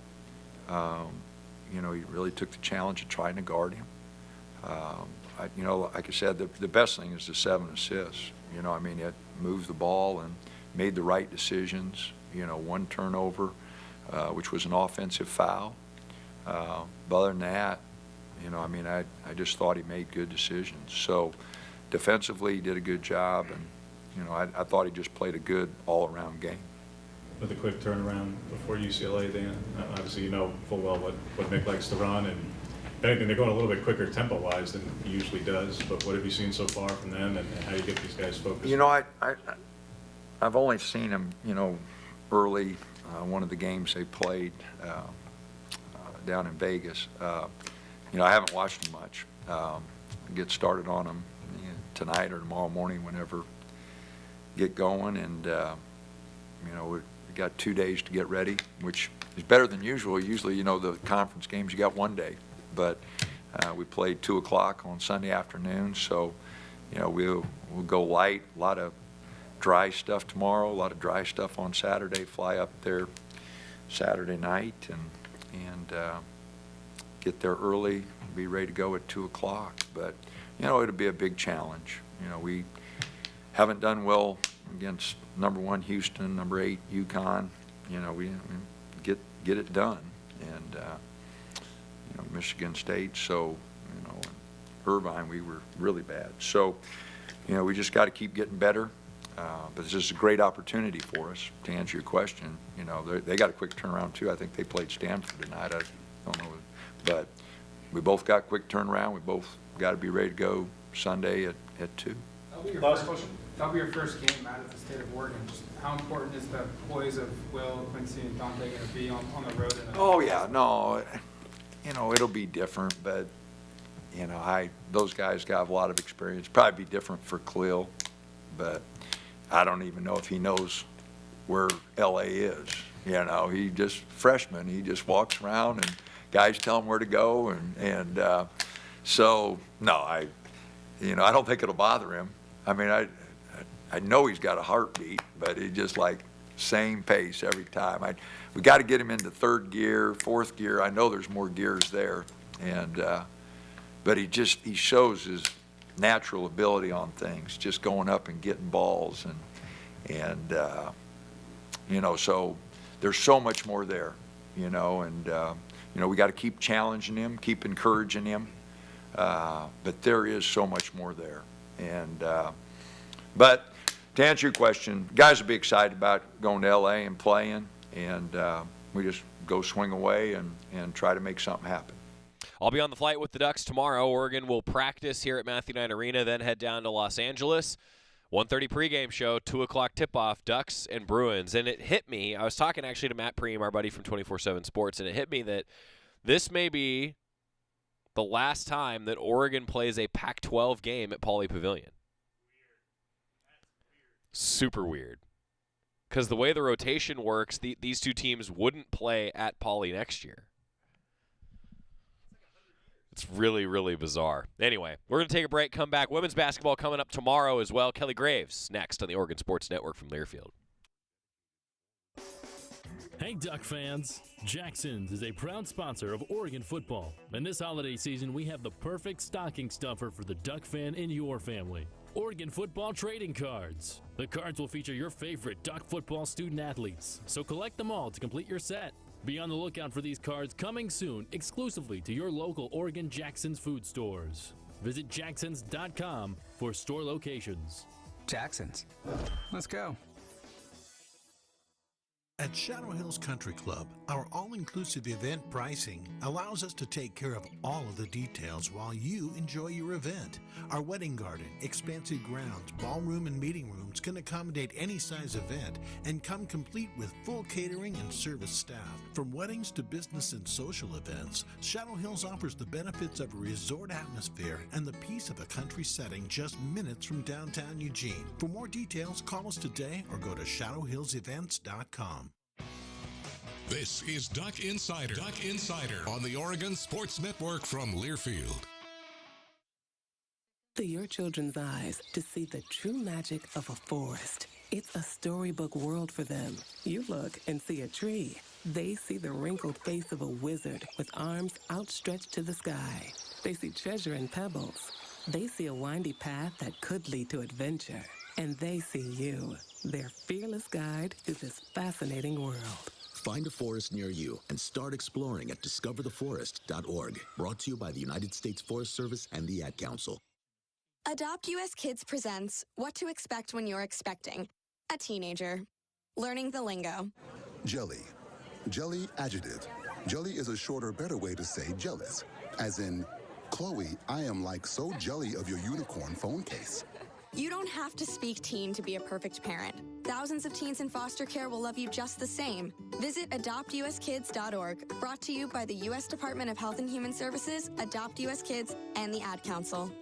[SPEAKER 10] You know, he really took the challenge of trying to guard him. You know, like I said, the best thing is the 7 assists. You know, I mean, it moved the ball and made the right decisions. You know, 1 turnover, which was an offensive foul. But other than that, you know, I mean, I just thought he made good decisions. So defensively, he did a good job, and, you know, I thought he just played a good all-around game.
[SPEAKER 7] With a quick turnaround before UCLA, Dan, obviously you know full well what Mick likes to run, and if anything, they're going a little bit quicker tempo-wise than he usually does. But what have you seen so far from them, and how you get these guys focused?
[SPEAKER 10] You know, I've only seen him, you know, early. One of the games they played down in Vegas. You know, I haven't watched him much. Get started on him tonight or tomorrow morning, whenever get going, and you know, we got 2 days to get ready, which is better than usual. Usually, you know, the conference games you got 1 day, but we played 2 o'clock on Sunday afternoon, so you know, we'll go light. A lot of dry stuff tomorrow, a lot of dry stuff on Saturday. Fly up there Saturday night and get there early, be ready to go at 2 o'clock. But you know, it'll be a big challenge. You know, we haven't done well against #1 Houston, #8 UConn. You know, we get it done, and you know, Michigan State. So you know, in Irvine we were really bad. So you know, we just got to keep getting better. But this is a great opportunity for us to answer your question. You know, they got a quick turnaround too. I think they played Stanford tonight. I don't know, but we both got quick turnaround. We both got to be ready to go Sunday at 2.
[SPEAKER 18] Last question. That'll be your first game out of the state of Oregon. Just how important is the poise of Will, Quincy, and Dante going to be on the road?
[SPEAKER 10] Oh yeah, no, you know, it'll be different, but you know, those guys got a lot of experience. Probably be different for Khalil, but I don't even know if he knows where LA is. You know, he just freshman. He just walks around and guys tell him where to go, and so no, you know, I don't think it'll bother him. I mean, I know he's got a heartbeat, but he just like same pace every time. We got to get him into 3rd gear, 4th gear. I know there's more gears there, and but he shows his natural ability on things, just going up and getting balls, and you know, so there's so much more there, you know, and you know, we got to keep challenging him, keep encouraging him, but there is so much more there, and but to answer your question, guys will be excited about going to LA and playing, and we just go swing away and try to make something happen.
[SPEAKER 6] I'll be on the flight with the Ducks tomorrow. Oregon will practice here at Matthew Knight Arena, then head down to Los Angeles. 1:30 pregame show, 2 o'clock tip-off, Ducks and Bruins. And it hit me, I was talking actually to Matt Preem, our buddy from 24/7 Sports, and it hit me that this may be the last time that Oregon plays a Pac-12 game at Pauley Pavilion. Super weird. Because the way the rotation works, these two teams wouldn't play at Pauley next year. It's really, really bizarre. Anyway, we're going to take a break, come back. Women's basketball coming up tomorrow as well. Kelly Graves next on the Oregon Sports Network from Learfield.
[SPEAKER 2] Hey, Duck fans. Jackson's is a proud sponsor of Oregon football. And this holiday season, we have the perfect stocking stuffer for the Duck fan in your family. Oregon football trading cards. The cards will feature your favorite Duck football student athletes, so collect them all to complete your set. Be on the lookout for these cards coming soon exclusively to your local Oregon Jackson's food stores. Visit jacksons.com for store locations.
[SPEAKER 5] Jackson's. Let's go.
[SPEAKER 19] At Shadow Hills Country Club, our all-inclusive event pricing allows us to take care of all of the details while you enjoy your event. Our wedding garden, expansive grounds, ballroom, and meeting rooms can accommodate any size event and come complete with full catering and service staff. From weddings to business and social events, Shadow Hills offers the benefits of a resort atmosphere and the peace of a country setting just minutes from downtown Eugene. For more details, call us today or go to shadowhillsevents.com.
[SPEAKER 3] This is Duck Insider. Duck Insider on the Oregon Sports Network from Learfield.
[SPEAKER 20] To your children's eyes to see the true magic of a forest. It's a storybook world for them. You look and see a tree. They see the wrinkled face of a wizard with arms outstretched to the sky. They see treasure in pebbles. They see a windy path that could lead to adventure. And they see you, their fearless guide through this fascinating world.
[SPEAKER 21] Find a forest near you and start exploring at discovertheforest.org. Brought to you by the United States Forest Service and the Ad Council.
[SPEAKER 22] Adopt US Kids presents What to Expect When You're Expecting a Teenager. Learning the lingo.
[SPEAKER 23] Jelly. Jelly adjective. Jelly is a shorter, better way to say jealous. As in, Chloe, I am like so jelly of your unicorn phone case.
[SPEAKER 22] You don't have to speak teen to be a perfect parent. Thousands of teens in foster care will love you just the same. Visit adoptuskids.org, brought to you by the U.S. Department of Health and Human Services, Adopt US Kids, and the Ad Council.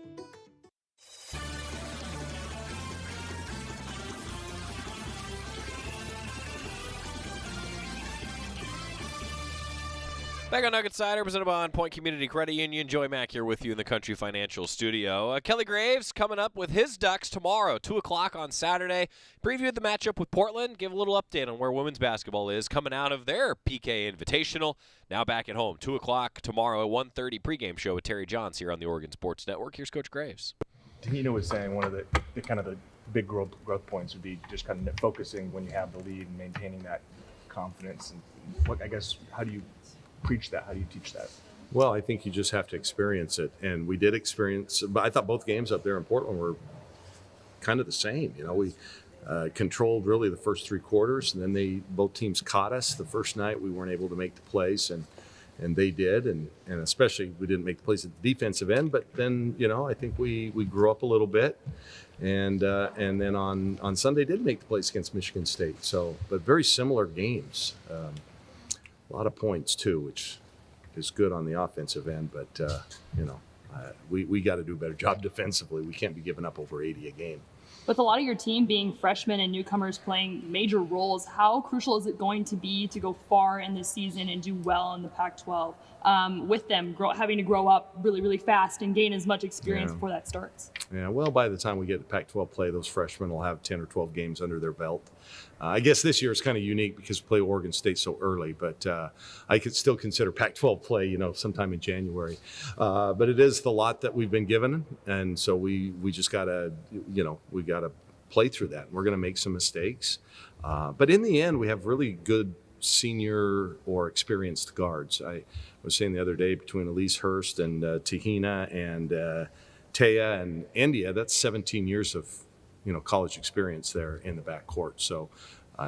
[SPEAKER 6] Back on Nugget Cider, presented by On Point Community Credit Union. Joey Mack here with you in the Country Financial Studio. Kelly Graves coming up with his Ducks tomorrow, 2 o'clock on Saturday. Preview the matchup with Portland. Give a little update on where women's basketball is coming out of their PK Invitational. Now back at home, 2 o'clock tomorrow, a 1:30 pregame show with Terry Johns here on the Oregon Sports Network. Here's Coach Graves.
[SPEAKER 28] Tahina was saying one of the kind of the big growth points would be just kind of focusing when you have the lead and maintaining that confidence. And what, I guess, how do you preach that? How do you teach that?
[SPEAKER 29] Well, I think you just have to experience it, and we did experience. But I thought both games up there in Portland were kind of the same. You know, we controlled really the first three quarters, and then both teams caught us. The first night we weren't able to make the plays, and they did, and especially we didn't make the plays at the defensive end. But then, you know, I think we grew up a little bit, and then on Sunday did make the plays against Michigan State. So, but very similar games. A lot of points too, which is good on the offensive end, but you know, we got to do a better job defensively. We can't be giving up over 80 a game.
[SPEAKER 30] With a lot of your team being freshmen and newcomers playing major roles, how crucial is it going to be to go far in this season and do well in the Pac-12 with them having to grow up really, really fast and gain as much experience before that starts? Yeah, well, by the time we get to Pac-12 play, those freshmen will have 10 or 12 games under their belt. I guess this year is kind of unique because we play Oregon State so early, but I could still consider Pac-12 play, you know, sometime in January. But it is the lot that we've been given, and so we just got to, you know, we got to play through that. We're going to make some mistakes. But in the end, we have really good senior or experienced guards. I was saying the other day between Elise Hurst and Tahina and Taya and India, that's 17 years of, you know, college experience there in the backcourt. So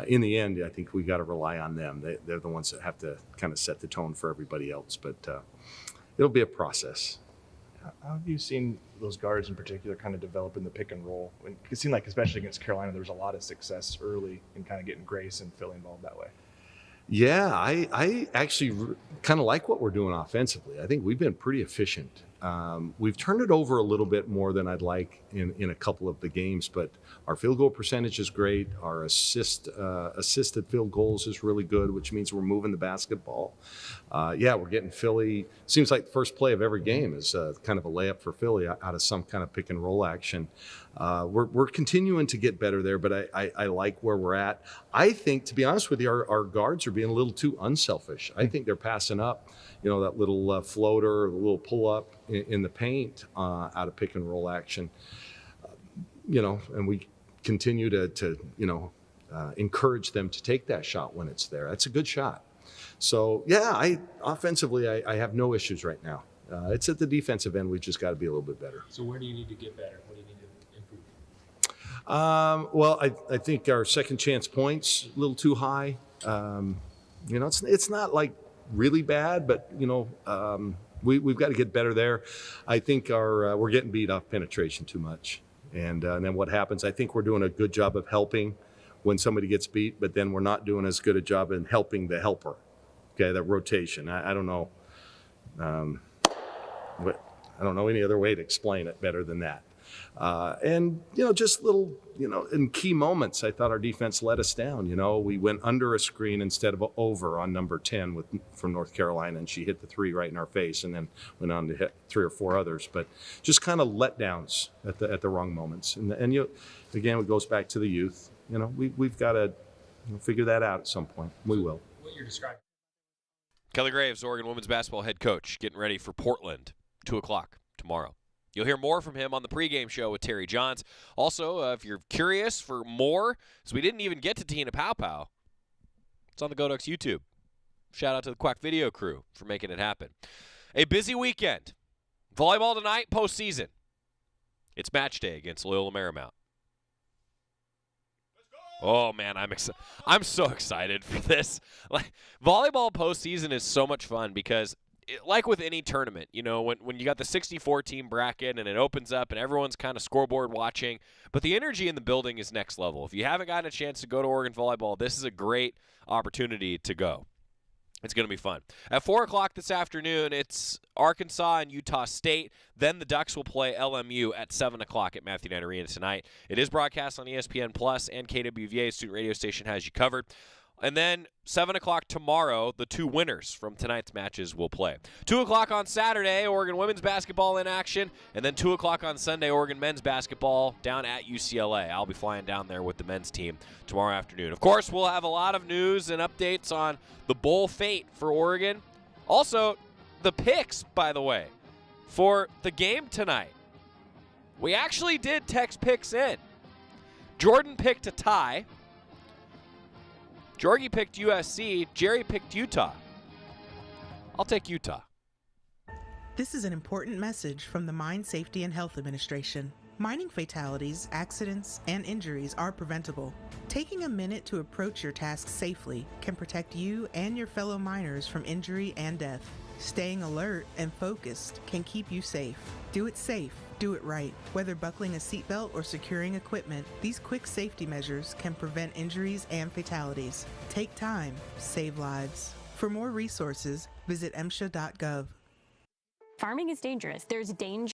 [SPEAKER 30] in the end, I think we got to rely on them. They're the ones that have to kind of set the tone for everybody else. But
[SPEAKER 29] it'll be a process.
[SPEAKER 28] How have you seen those guards in particular kind of develop in the pick and roll? It seemed like, especially against Carolina, there was a lot of success early in kind of getting Grace and Philly involved that way.
[SPEAKER 29] Yeah, I actually kind of like what we're doing offensively. I think we've been pretty efficient. We've turned it over a little bit more than I'd like in a couple of the games, but our field goal percentage is great. Our assisted field goals is really good, which means we're moving the basketball. We're getting Philly. Seems like the first play of every game is kind of a layup for Philly out of some kind of pick and roll action. We're continuing to get better there, but I like where we're at. I think, to be honest with you, our guards are being a little too unselfish. I think they're passing up, that little floater, the little pull up in the paint out of pick and roll action. And we continue to encourage them to take that shot when it's there. That's a good shot. So offensively, I have no issues right now. It's at the defensive end. We just got to be a little bit better.
[SPEAKER 15] So where do you need to get better? What do you need to improve?
[SPEAKER 29] I think our second chance points a little too high. It's not like really bad, but we've got to get better there. I think we're getting beat off penetration too much, and then what happens? I think we're doing a good job of helping when somebody gets beat, but then we're not doing as good a job in helping the helper. Okay, that rotation. I don't know. I don't know any other way to explain it better than that. Just little, in key moments, I thought our defense let us down. We went under a screen instead of over on number 10 from North Carolina, and she hit the 3 right in our face, and then went on to hit 3 or 4 others. But just kind of letdowns at the wrong moments. And again, it goes back to the youth. We've got to figure that out at some point. We will.
[SPEAKER 15] What you're describing.
[SPEAKER 6] Kelly Graves, Oregon women's basketball head coach, getting ready for Portland, 2 o'clock tomorrow. You'll hear more from him on the pregame show with Terry Johns. Also, if you're curious for more, so we didn't even get to Tina Pow, it's on the Go Ducks YouTube. Shout out to the Quack Video crew for making it happen. A busy weekend. Volleyball tonight, postseason. It's match day against Loyola Marymount. Oh, man, I'm so excited for this. Volleyball postseason is so much fun because like with any tournament, when you got the 64-team bracket and it opens up and everyone's kind of scoreboard watching, but the energy in the building is next level. If you haven't gotten a chance to go to Oregon Volleyball, this is a great opportunity to go. It's going to be fun. At 4 o'clock this afternoon, it's Arkansas and Utah State. Then the Ducks will play LMU at 7 o'clock at Matthew Knight Arena tonight. It is broadcast on ESPN Plus, and KWVA student radio station has you covered. And then 7 o'clock tomorrow, the 2 winners from tonight's matches will play. 2 o'clock on Saturday, Oregon women's basketball in action. And then 2 o'clock on Sunday, Oregon men's basketball down at UCLA. I'll be flying down there with the men's team tomorrow afternoon. Of course, we'll have a lot of news and updates on the bowl fate for Oregon. Also, the picks, by the way, for the game tonight. We actually did text picks in. Jordan picked a tie. Jorgie picked USC. Jerry picked Utah. I'll take Utah.
[SPEAKER 4] This is an important message from the Mine Safety and Health Administration. Mining fatalities, accidents, and injuries are preventable. Taking a minute to approach your task safely can protect you and your fellow miners from injury and death. Staying alert and focused can keep you safe. Do it safe. Do it right. Whether buckling a seatbelt or securing equipment, these quick safety measures can prevent injuries and fatalities. Take time, save lives. For more resources, visit MSHA.gov.
[SPEAKER 9] Farming is dangerous. There's danger.